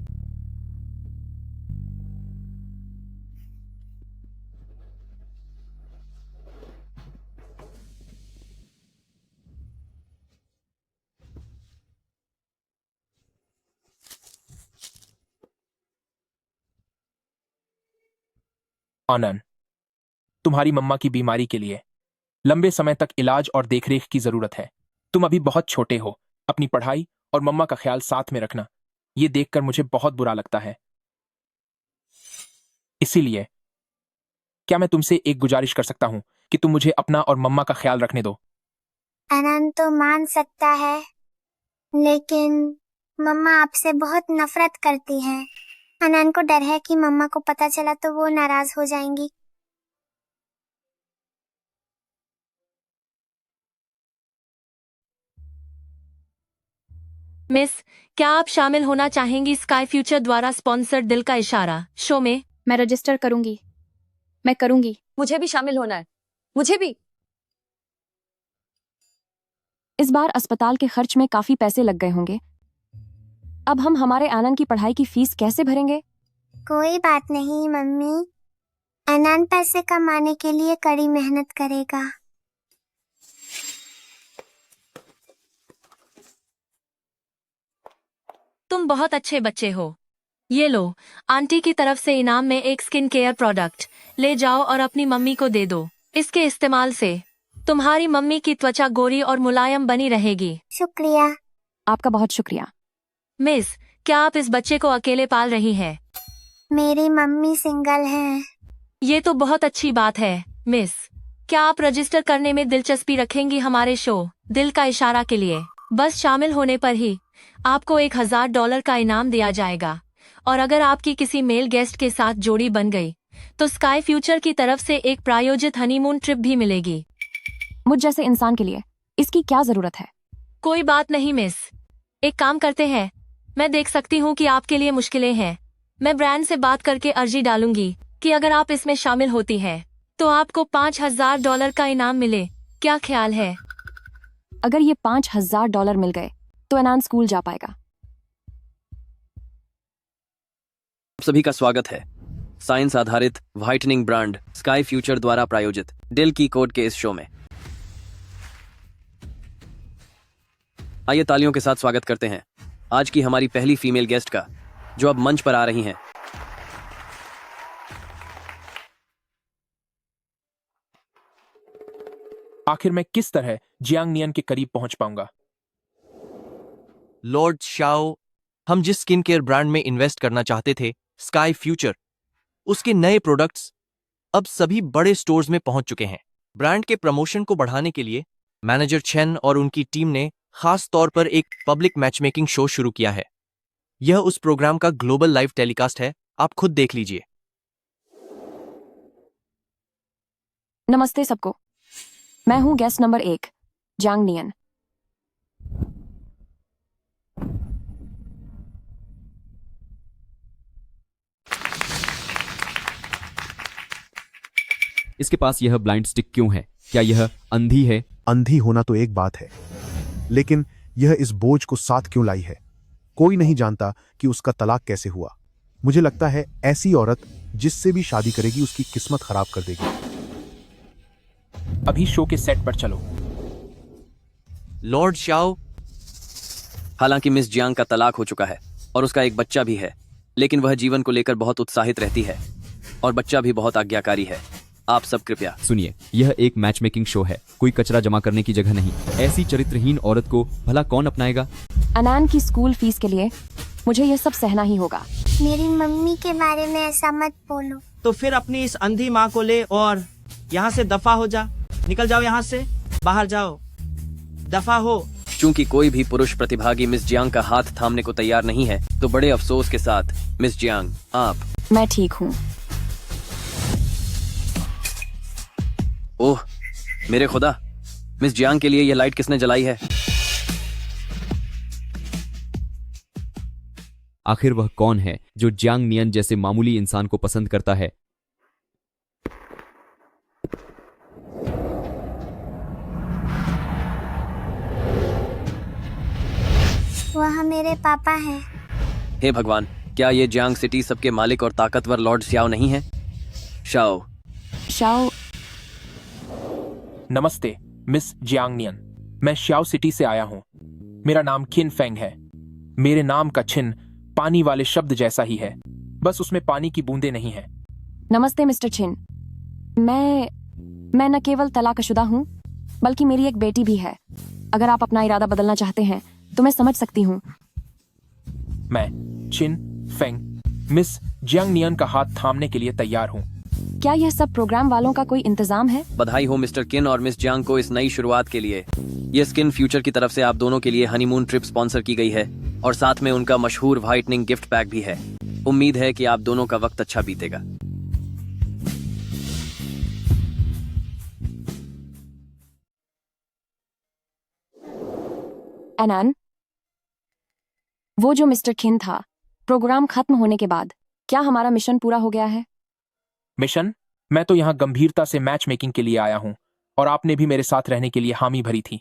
आनन, तुम्हारी मम्मा की बीमारी के लिए लंबे समय तक इलाज और देखरेख की जरूरत है। तुम अभी बहुत छोटे हो, अपनी पढ़ाई और मम्मा का ख्याल साथ में रखना। ये देखकर मुझे बहुत बुरा लगता है। इसीलिए क्या मैं तुमसे एक गुजारिश कर सकता हूं कि तुम मुझे अपना और मम्मा का ख्याल रखने दो? अनंत तो मान सकता है, लेकिन मम्मा आपसे बहुत नफरत करती हैं। अनंत को डर है कि मम्मा को पता चला तो वो नाराज हो जाएंगी। मिस, क्या आप शामिल होना चाहेंगी स्काई फ्यूचर द्वारा स्पॉन्सर्ड दिल का इशारा शो में? मैं रजिस्टर करूंगी, मैं करूंगी। मुझे भी शामिल होना है, मुझे भी। इस बार अस्पताल के खर्च में काफी पैसे लग गए होंगे। अब हम हमारे आनंद की पढ़ाई की फीस कैसे भरेंगे? कोई बात नहीं मम्मी, अनन पैसे कमाने के लिए कड़ी मेहनत करेगा। तुम बहुत अच्छे बच्चे हो। ये लो, आंटी की तरफ से इनाम में एक स्किन केयर प्रोडक्ट ले जाओ और अपनी मम्मी को दे दो। इसके इस्तेमाल से तुम्हारी मम्मी की त्वचा गोरी और मुलायम बनी रहेगी। शुक्रिया। आपका बहुत शुक्रिया। मिस, क्या आप इस बच्चे को अकेले पाल रही हैं? मेरी मम्मी सिंगल है। ये तो बहुत अच्छी बात है। मिस, क्या आप रजिस्टर करने में दिलचस्पी रखेंगी हमारे शो दिल का इशारा के लिए? बस शामिल होने पर ही आपको $1000 का इनाम दिया जाएगा, और अगर आपकी किसी मेल गेस्ट के साथ जोड़ी बन गई तो स्काई फ्यूचर की तरफ से एक प्रायोजित हनीमून ट्रिप भी मिलेगी। मुझ जैसे इंसान के लिए इसकी क्या जरूरत है? कोई बात नहीं मिस, एक काम करते हैं, मैं देख सकती हूँ कि आपके लिए मुश्किलें हैं। मैं ब्रांड से बात करके अर्जी डालूंगी कि अगर आप इसमें शामिल होती हैं तो आपको $5000 का इनाम मिले। क्या ख्याल है? अगर ये $5000 मिल गए तो अनान स्कूल जा पाएगा। आप सभी का स्वागत है साइंस आधारित व्हाइटनिंग ब्रांड स्काई फ्यूचर द्वारा प्रायोजित दिल की कोड के इस शो में। आइए तालियों के साथ स्वागत करते हैं आज की हमारी पहली फीमेल गेस्ट का, जो अब मंच पर आ रही हैं। आखिर मैं किस तरह जियांग नियन के करीब पहुंच पाऊंगा? लॉर्ड शाओ, हम जिस स्किन केयर ब्रांड में इन्वेस्ट करना चाहते थे, स्काई फ्यूचर, उसके नए प्रोडक्ट्स अब सभी बड़े स्टोर्स में पहुंच चुके हैं। ब्रांड के प्रमोशन को बढ़ाने के लिए मैनेजर चेन और उनकी टीम ने खास तौर पर एक पब्लिक मैचमेकिंग शो शुरू किया है। यह उस प्रोग्राम का ग्लोबल लाइव टेलीकास्ट है, आप खुद देख लीजिए। नमस्ते सबको, मैं हूं गेस्ट नंबर 1, जियांग नियन। इसके पास यह ब्लाइंड स्टिक क्यों है? क्या यह अंधी है? अंधी होना तो एक बात है, लेकिन यह इस बोझ को साथ क्यों लाई है? कोई नहीं जानता कि उसका तलाक कैसे हुआ। मुझे लगता है ऐसी औरत जिससे भी शादी करेगी उसकी किस्मत खराब कर देगी। अभी शो के सेट पर चलो। लॉर्ड शाओ, हालांकि मिस जियांग का तलाक हो चुका है और उसका एक बच्चा भी है, लेकिन वह जीवन को लेकर बहुत उत्साहित रहती है और बच्चा भी बहुत आज्ञाकारी है। आप सब कृपया सुनिए, यह एक मैच मेकिंग शो है, कोई कचरा जमा करने की जगह नहीं। ऐसी चरित्रहीन औरत को भला कौन अपनाएगा? अनान की स्कूल फीस के लिए मुझे यह सब सहना ही होगा। मेरी मम्मी के बारे में ऐसा मत बोलो। तो फिर अपनी इस अंधी माँ को ले और यहाँ से दफा हो जा। निकल जाओ यहाँ से, बाहर जाओ, दफा हो। चूंकि कोई भी पुरुष प्रतिभागी मिस जियांग का हाथ थामने को तैयार नहीं है, तो बड़े अफसोस के साथ मिस जियांग, आप। मैं ठीक हूँ। ओह मेरे खुदा, मिस जियांग के लिए यह लाइट किसने जलाई है? आखिर वह कौन है जो जियांग नियन जैसे मामूली इंसान को पसंद करता है? वह मेरे पापा हैं। हे भगवान, क्या ये जियांग सिटी सबके मालिक और ताकतवर लॉर्ड शाओ नहीं है? शाओ। शाओ। नमस्ते मिस जियांग नियन, मैं श्याओ सिटी से आया हूँ। मेरा नाम किन फेंग है। मेरे नाम का छिन पानी वाले शब्द जैसा ही है, बस उसमें पानी की बूंदें नहीं है। नमस्ते मिस्टर छिन, मैं न केवल तलाकशुदा हूँ, बल्कि मेरी एक बेटी भी है। अगर आप अपना इरादा बदलना चाहते हैं तो मैं समझ सकती हूँ। मैं छिन फेंग मिस जियांग नियन का हाथ थामने के लिए तैयार हूँ। क्या यह सब प्रोग्राम वालों का कोई इंतजाम है? बधाई हो मिस्टर किन और मिस जियांग को इस नई शुरुआत के लिए। ये स्किन फ्यूचर की तरफ से आप दोनों के लिए हनीमून ट्रिप स्पॉन्सर की गई है और साथ में उनका मशहूर व्हाइटनिंग गिफ्ट पैक भी है। उम्मीद है कि आप दोनों का वक्त अच्छा बीतेगा। अनान, वो जो मिस्टर किन था, प्रोग्राम खत्म होने के बाद क्या हमारा मिशन पूरा हो गया है? मिशन? मैं तो यहाँ गंभीरता से मैच मेकिंग के लिए आया हूँ और आपने भी मेरे साथ रहने के लिए हामी भरी थी।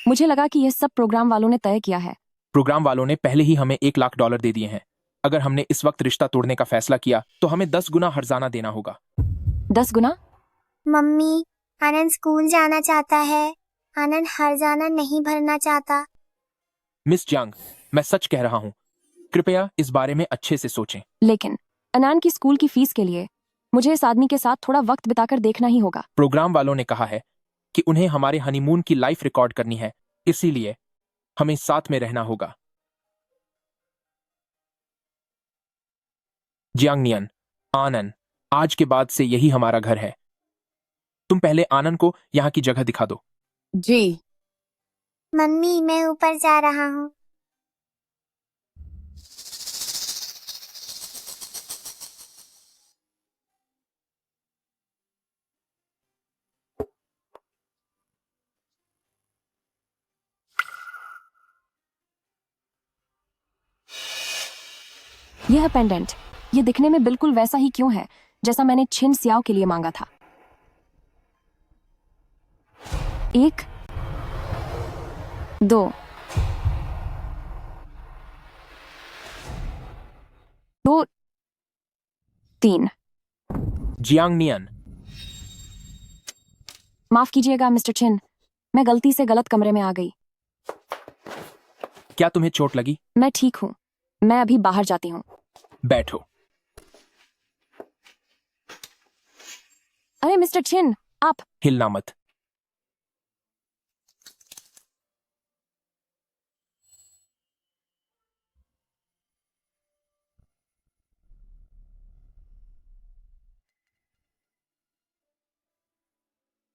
मुझे लगा कि यह सब प्रोग्राम वालों ने तय किया है। प्रोग्राम वालों ने पहले ही हमें $1 लाख दे दिए हैं। अगर हमने इस वक्त रिश्ता तोड़ने का फैसला किया तो हमें 10 गुना हर्जाना देना होगा। 10 गुना? मम्मी, आनंद स्कूल जाना चाहता है। आनंद हर्जाना नहीं भरना चाहता। मिस जियांग, मैं सच कह रहा हूँ, कृपया इस बारे में अच्छे से सोचें। लेकिन अनान की स्कूल की फीस के लिए मुझे इस आदमी के साथ थोड़ा वक्त बिताकर देखना ही होगा। प्रोग्राम वालों ने कहा है कि उन्हें हमारे हनीमून की लाइफ रिकॉर्ड करनी है, इसीलिए हमें साथ में रहना होगा। जियांग नियन, आनंद, आज के बाद से यही हमारा घर है। तुम पहले आनंद को यहाँ की जगह दिखा दो। जी। मम्मी, मैं ऊपर जा रहा हूँ। यह पेंडेंट, ये दिखने में बिल्कुल वैसा ही क्यों है जैसा मैंने छिन सियाओ के लिए मांगा था। 1 2 2 3। जियांग नियन, माफ कीजिएगा मिस्टर छिन, मैं गलती से गलत कमरे में आ गई। क्या तुम्हें चोट लगी? मैं ठीक हूँ, मैं अभी बाहर जाती हूँ। बैठो। अरे मिस्टर छिन, आप हिलना मत।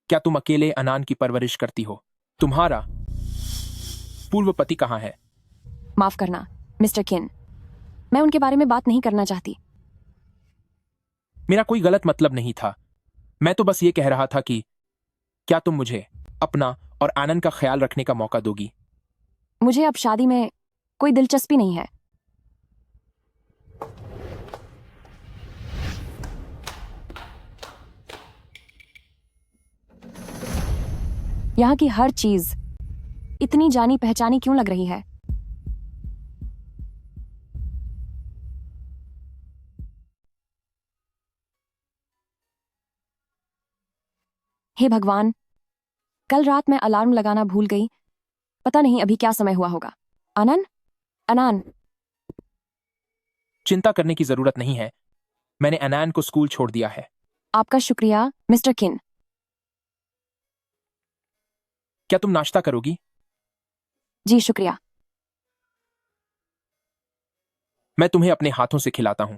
क्या तुम अकेले अनान की परवरिश करती हो? तुम्हारा पूर्व पति कहाँ है? माफ करना मिस्टर किन, मैं उनके बारे में बात नहीं करना चाहती। मेरा कोई गलत मतलब नहीं था, मैं तो बस ये कह रहा था कि क्या तुम मुझे अपना और आनंद का ख्याल रखने का मौका दोगी? मुझे अब शादी में कोई दिलचस्पी नहीं है। यहाँ की हर चीज इतनी जानी पहचानी क्यों लग रही है? हे भगवान, कल रात मैं अलार्म लगाना भूल गई। पता नहीं अभी क्या समय हुआ होगा। अनन, अनान। चिंता करने की जरूरत नहीं है, मैंने अनान को स्कूल छोड़ दिया है। आपका शुक्रिया मिस्टर किन। क्या तुम नाश्ता करोगी? जी शुक्रिया। मैं तुम्हें अपने हाथों से खिलाता हूं।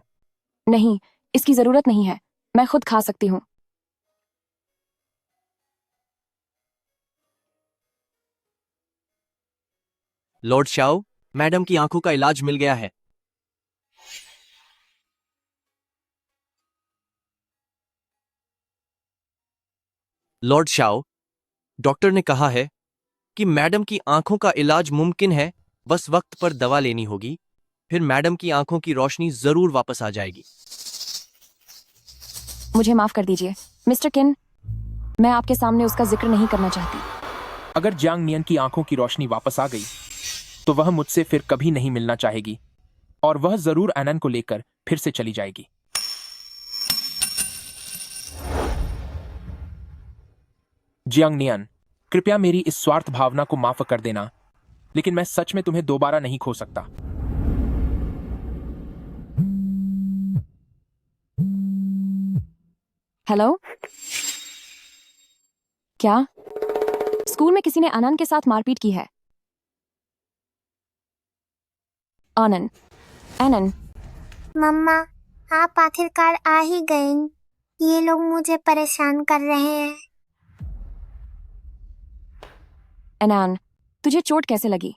नहीं, इसकी जरूरत नहीं है, मैं खुद खा सकती हूँ। लॉर्ड शाओ, मैडम की आंखों का इलाज मिल गया है। लॉर्ड शाओ, डॉक्टर ने कहा है कि मैडम की आंखों का इलाज मुमकिन है, बस वक्त पर दवा लेनी होगी, फिर मैडम की आंखों की रोशनी जरूर वापस आ जाएगी। मुझे माफ कर दीजिए मिस्टर किन, मैं आपके सामने उसका जिक्र नहीं करना चाहती। अगर जियांग नियन की आंखों की रोशनी वापस आ गई तो वह मुझसे फिर कभी नहीं मिलना चाहेगी और वह जरूर एनन को लेकर फिर से चली जाएगी। जियांग नियन, कृपया मेरी इस स्वार्थ भावना को माफ कर देना, लेकिन मैं सच में तुम्हें दोबारा नहीं खो सकता। हेलो, क्या स्कूल में किसी ने आनंद के साथ मारपीट की है? आनंद, आनंद। मम्मा, आप आखिरकार आ ही गए। ये लोग मुझे परेशान कर रहे हैं। एनान, तुझे चोट कैसे लगी?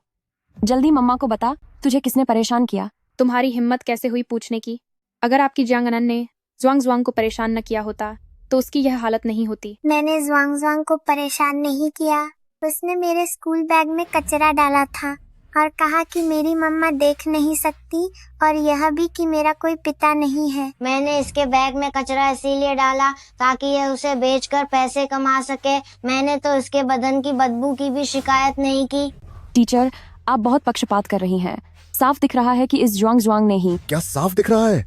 जल्दी मम्मा को बता, तुझे किसने परेशान किया? तुम्हारी हिम्मत कैसे हुई पूछने की? अगर आपकी जियांग अनन ने ज़्वांग ज़्वांग को परेशान न किया होता तो उसकी यह हालत नहीं होती। मैंने ज़्वांग ज़्वांग को परेशान नहीं किया, उसने मेरे स्कूल बैग में कचरा डाला था। और कहा कि मेरी मम्मा देख नहीं सकती और यह भी कि मेरा कोई पिता नहीं है। मैंने इसके बैग में कचरा इसीलिए डाला ताकि यह उसे बेचकर पैसे कमा सके। मैंने तो इसके बदन की बदबू की भी शिकायत नहीं की। टीचर, आप बहुत पक्षपात कर रही हैं। साफ दिख रहा है कि इस जुआंग जुआंग ने ही। क्या साफ दिख रहा है?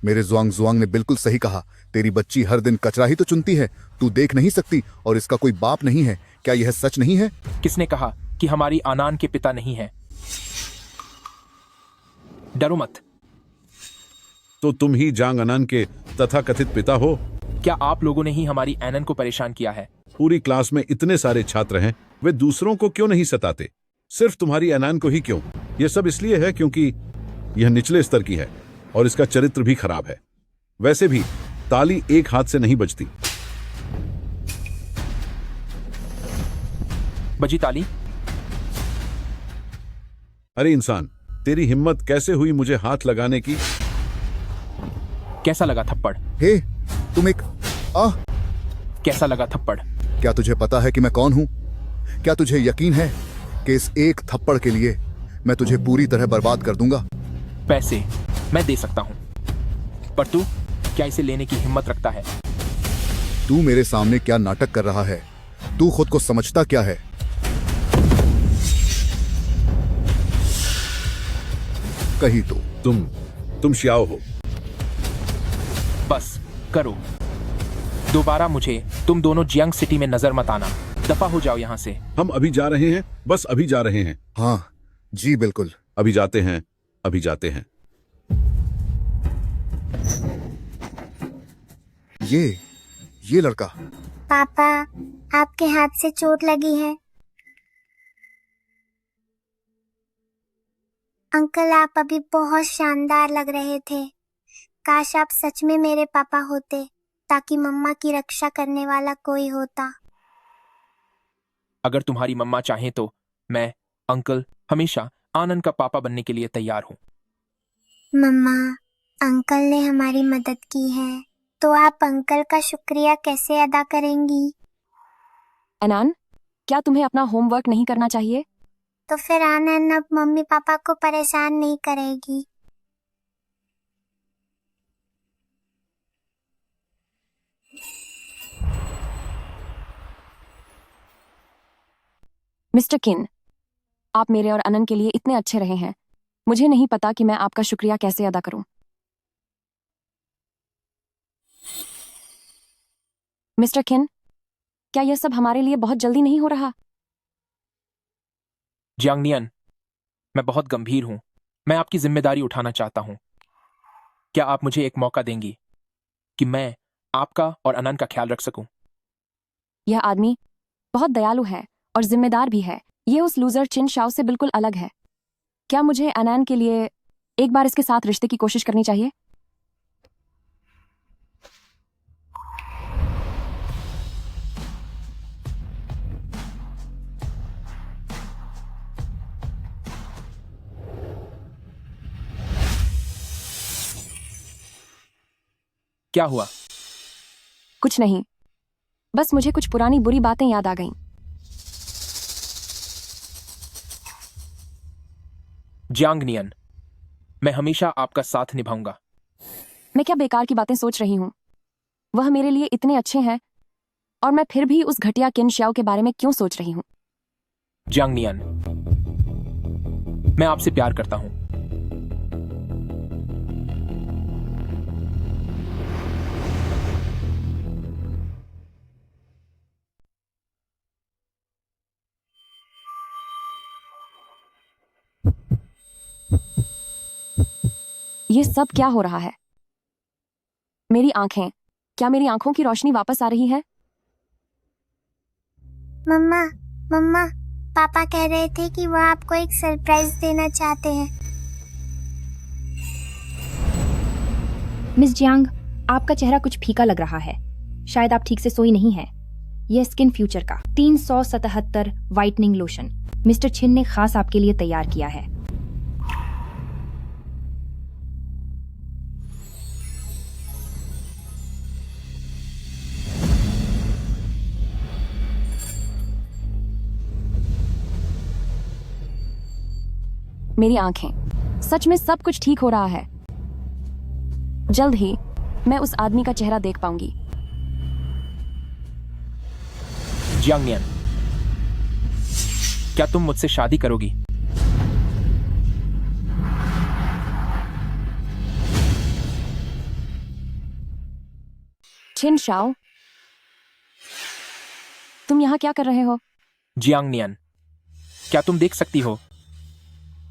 मेरे जुआंग जुआंग ने बिल्कुल सही कहा। तेरी बच्ची हर दिन कचरा ही तो चुनती है, तू देख नहीं सकती और इसका कोई बाप नहीं है। क्या यह सच नहीं है? किसने कहा कि हमारी आनान के पिता नहीं है? डरो मत। तो तुम ही जांग अनन के तथाकथित पिता हो? क्या आप लोगों ने ही हमारी एनन को परेशान किया है? पूरी क्लास में इतने सारे छात्र हैं, वे दूसरों को क्यों नहीं सताते? सिर्फ तुम्हारी अनन को ही क्यों? यह सब इसलिए है क्योंकि यह निचले स्तर की है और इसका चरित्र भी खराब है। वैसे भी ताली एक हाथ से नहीं बजती। बजी ताली? अरे इंसान, तेरी हिम्मत कैसे हुई मुझे हाथ लगाने की? कैसा लगा थप्पड़? हे, तुम एक कैसा लगा थप्पड़? क्या तुझे पता है कि मैं कौन हूं? क्या तुझे यकीन है कि इस एक थप्पड़ के लिए मैं तुझे पूरी तरह बर्बाद कर दूंगा? पैसे मैं दे सकता हूं, पर तू क्या इसे लेने की हिम्मत रखता है? तू मेरे सामने क्या नाटक कर रहा है? तू खुद को समझता क्या है? कही तो तुम श्याओ हो। बस करो। दोबारा मुझे तुम दोनों जियांग सिटी में नजर मत आना। दफा हो जाओ यहां से। हम अभी जा रहे हैं, बस अभी जा रहे हैं। हाँ जी बिल्कुल, अभी जाते हैं, अभी जाते हैं। ये लड़का। पापा, आपके हाथ से चोट लगी है। अंकल, आप अभी बहुत शानदार लग रहे थे। काश आप सच में मेरे पापा होते, ताकि मम्मा की रक्षा करने वाला कोई होता। अगर तुम्हारी मम्मा चाहें तो मैं, अंकल, हमेशा आनंद का पापा बनने के लिए तैयार हूं। मम्मा, अंकल ने हमारी मदद की है, तो आप अंकल का शुक्रिया कैसे अदा करेंगी? अनान, क्या तुम्हें अपना होमवर्क नहीं करना चाहिए? तो फिर आनंद अब मम्मी पापा को परेशान नहीं करेगी। मिस्टर किन, आप मेरे और अनन के लिए इतने अच्छे रहे हैं। मुझे नहीं पता कि मैं आपका शुक्रिया कैसे अदा करूं। मिस्टर किन, क्या यह सब हमारे लिए बहुत जल्दी नहीं हो रहा? जियांग नियन, मैं बहुत गंभीर हूं। मैं आपकी जिम्मेदारी उठाना चाहता हूं। क्या आप मुझे एक मौका देंगी कि मैं आपका और अनन का ख्याल रख सकूं? यह आदमी बहुत दयालु है और जिम्मेदार भी है। ये उस लूजर चिन शाओ से बिल्कुल अलग है। क्या मुझे अनन के लिए एक बार इसके साथ रिश्ते की कोशिश करनी चाहिए? क्या हुआ? कुछ नहीं, बस मुझे कुछ पुरानी बुरी बातें याद आ गईं। जियांग नियन, मैं हमेशा आपका साथ निभाऊंगा। मैं क्या बेकार की बातें सोच रही हूं? वह मेरे लिए इतने अच्छे हैं और मैं फिर भी उस घटिया किन श्याओ के बारे में क्यों सोच रही हूं? जियांग नियन, मैं आपसे प्यार करता हूं। ये सब क्या हो रहा है? मेरी आंखें, क्या मेरी आंखों की रोशनी वापस आ रही है? मम्मा, मम्मा, पापा कह रहे थे कि वह आपको एक सरप्राइज देना चाहते हैं। मिस जियांग, आपका चेहरा कुछ फीका लग रहा है। शायद आप ठीक से सोई नहीं हैं। यह स्किन फ्यूचर का 377 वाइटनिंग लोशन मिस्टर छिन ने खास आपके लिए तैयार किया है। मेरी आंखें, सच में सब कुछ ठीक हो रहा है। जल्द ही मैं उस आदमी का चेहरा देख पाऊंगी। जियांग नियन, क्या तुम मुझसे शादी करोगी? छिन शाओ, तुम यहाँ क्या कर रहे हो? जियांग नियन, क्या तुम देख सकती हो?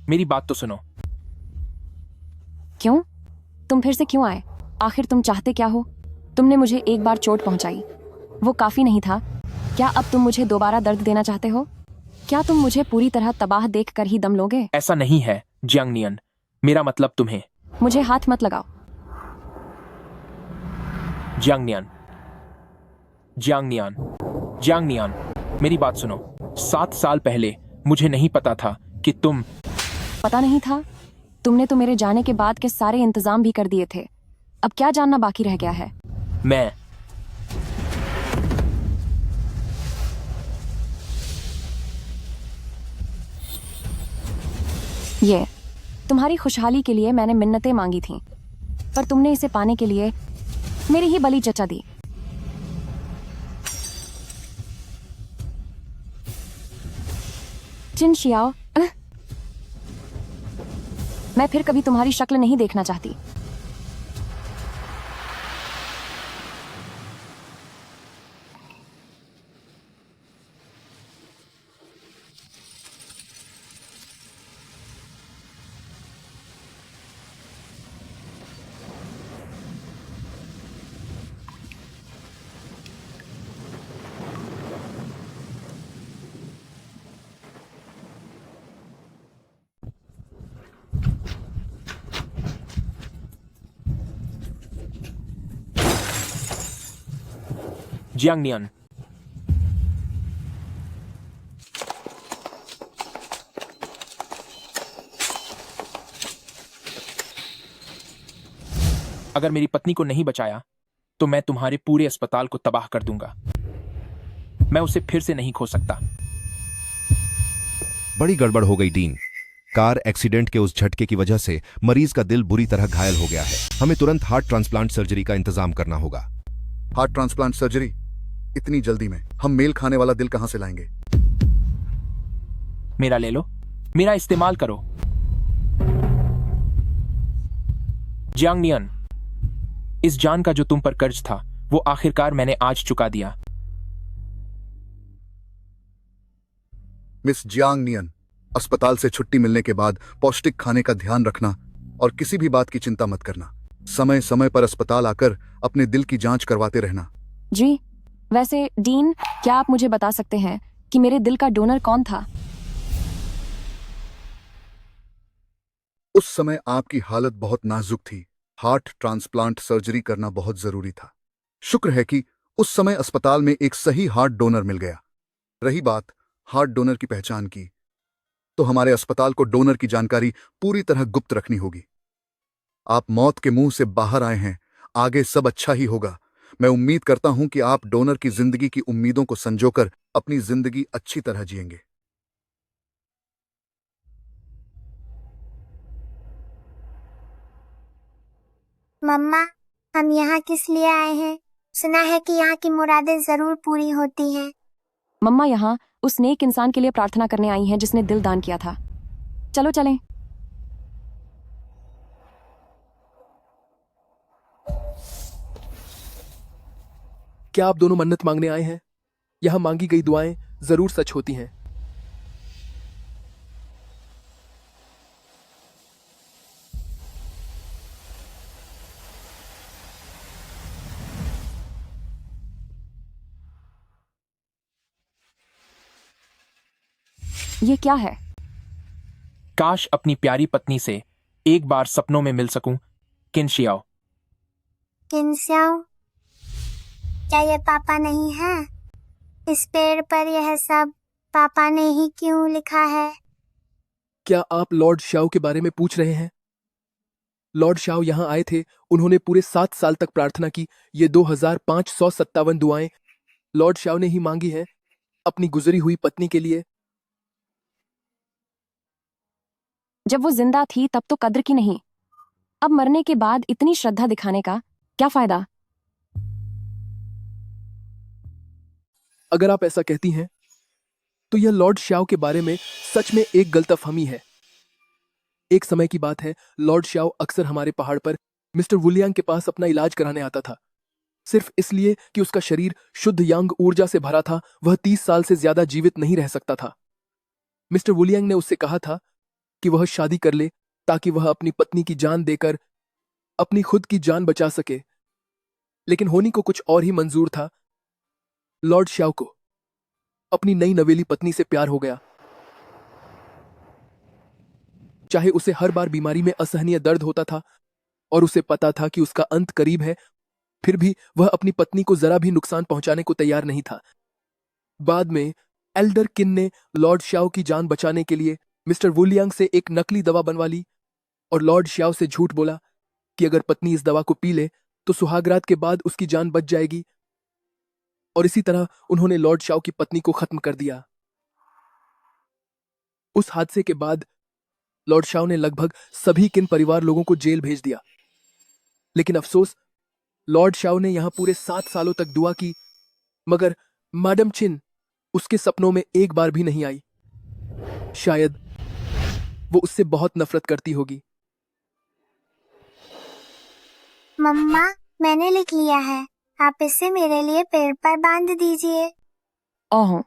मेरी बात तो सुनो। क्यों? तुम फिर से क्यों आए? आखिर तुम चाहते क्या हो? तुमने मुझे एक बार चोट पहुंचाई, वो काफी नहीं था। क्या अब तुम मुझे दोबारा दर्द देना चाहते हो? क्या तुम मुझे पूरी तरह तबाह देखकर ही दम लोगे? ऐसा नहीं है जियांग नियन, मेरा मतलब तुम्हें। मुझे हाथ मत लगाओ। जियांग नियन, जियांग नियन, जियांग नियन, मेरी बात सुनो। 7 साल पहले मुझे नहीं पता था कि तुम। पता नहीं था? तुमने तो मेरे जाने के बाद के सारे इंतजाम भी कर दिए थे। अब क्या जानना बाकी रह गया है? मैं ये तुम्हारी खुशहाली के लिए मैंने मिन्नतें मांगी थीं, पर तुमने इसे पाने के लिए मेरी ही बलि चचा दी। चिन शियाओ, मैं फिर कभी तुम्हारी शक्ल नहीं देखना चाहती। जियांग नियन, अगर मेरी पत्नी को नहीं बचाया तो मैं तुम्हारे पूरे अस्पताल को तबाह कर दूंगा। मैं उसे फिर से नहीं खो सकता। बड़ी गड़बड़ हो गई डीन। कार एक्सीडेंट के उस झटके की वजह से मरीज का दिल बुरी तरह घायल हो गया है। हमें तुरंत हार्ट ट्रांसप्लांट सर्जरी का इंतजाम करना होगा। Heart transplant surgery? इतनी जल्दी में? हम मेल खाने वाला दिल कहां से लाएंगे? मेरा ले लो, मेरा इस्तेमाल करो। जियांग नियन, इस जान का जो तुम पर कर्ज था वो आखिरकार मैंने आज चुका दिया। मिस जियांग नियन, अस्पताल से छुट्टी मिलने के बाद पौष्टिक खाने का ध्यान रखना और किसी भी बात की चिंता मत करना। समय समय पर अस्पताल आकर अपने दिल की जांच करवाते रहना। जी, वैसे डीन, क्या आप मुझे बता सकते हैं कि मेरे दिल का डोनर कौन था? उस समय आपकी हालत बहुत नाजुक थी। हार्ट ट्रांसप्लांट सर्जरी करना बहुत जरूरी था। शुक्र है कि उस समय अस्पताल में एक सही हार्ट डोनर मिल गया। रही बात हार्ट डोनर की पहचान की, तो हमारे अस्पताल को डोनर की जानकारी पूरी तरह गुप्त रखनी होगी। आप मौत के मुंह से बाहर आए हैं, आगे सब अच्छा ही होगा। मैं उम्मीद करता हूं कि आप डोनर की जिंदगी की उम्मीदों को संजोकर अपनी जिंदगी अच्छी तरह जिएंगे। मम्मा, हम यहाँ किस लिए आए हैं? सुना है कि यहाँ की मुरादें जरूर पूरी होती हैं। मम्मा यहाँ उस नेक इंसान के लिए प्रार्थना करने आई हैं जिसने दिल दान किया था। चलो चलें। क्या आप दोनों मन्नत मांगने आए हैं? यहां मांगी गई दुआएं जरूर सच होती हैं। ये क्या है? काश अपनी प्यारी पत्नी से एक बार सपनों में मिल सकूं। किन शियाओ। किंस्याओ, क्या ये पापा नहीं है? इस पेड़ पर यह सब पापा ने ही क्यों लिखा है? क्या आप लॉर्ड शाओ के बारे में पूछ रहे हैं? लॉर्ड शाओ यहां आए थे, उन्होंने पूरे 7 साल तक प्रार्थना की। ये 2557 दुआएं लॉर्ड शाओ ने ही मांगी हैं अपनी गुजरी हुई पत्नी के लिए। जब वो जिंदा थी तब तो कद्र की नहीं, अब मरने के बाद इतनी श्रद्धा दिखाने का क्या फायदा? अगर आप ऐसा कहती हैं तो यह लॉर्ड श्याओ के बारे में सच में एक गलतफहमी है। एक समय की बात है, लॉर्ड श्याओ अक्सर हमारे पहाड़ पर मिस्टर वुलियांग के पास अपना इलाज कराने आता था, सिर्फ इसलिए कि उसका शरीर शुद्ध यांग ऊर्जा से भरा था। वह 30 साल से ज्यादा जीवित नहीं रह सकता था। मिस्टर वुलियांग ने उससे कहा था कि वह शादी कर ले ताकि वह अपनी पत्नी की जान देकर अपनी खुद की जान बचा सके, लेकिन होनी को कुछ और ही मंजूर था। लॉर्ड श्याओ को अपनी नई नवेली पत्नी से प्यार हो गया। चाहे उसे हर बार बीमारी में असहनीय दर्द होता था और उसे पता था कि उसका अंत करीब है, फिर भी वह अपनी पत्नी को जरा भी नुकसान पहुंचाने को तैयार नहीं था। बाद में एल्डर किन ने लॉर्ड श्याओ की जान बचाने के लिए मिस्टर वुलियांग से एक नकली दवा बनवा ली और लॉर्ड श्याओ से झूठ बोला कि अगर पत्नी इस दवा को पी ले तो सुहागरात के बाद उसकी जान बच जाएगी, और इसी तरह उन्होंने लॉर्ड श्याओ की पत्नी को खत्म कर दिया। उस हादसे के बाद लॉर्ड श्याओ ने लगभग सभी किन परिवार लोगों को जेल भेज दिया, लेकिन अफसोस लॉर्ड श्याओ ने यहां पूरे 7 सालों तक दुआ की, मगर मैडम चिन उसके सपनों में एक बार भी नहीं आई। शायद वो उससे बहुत नफरत करती होगी। मम्मा, मैंने लिख लिया है, आप इसे मेरे लिए पेड़ पर बांध दीजिए। ओह,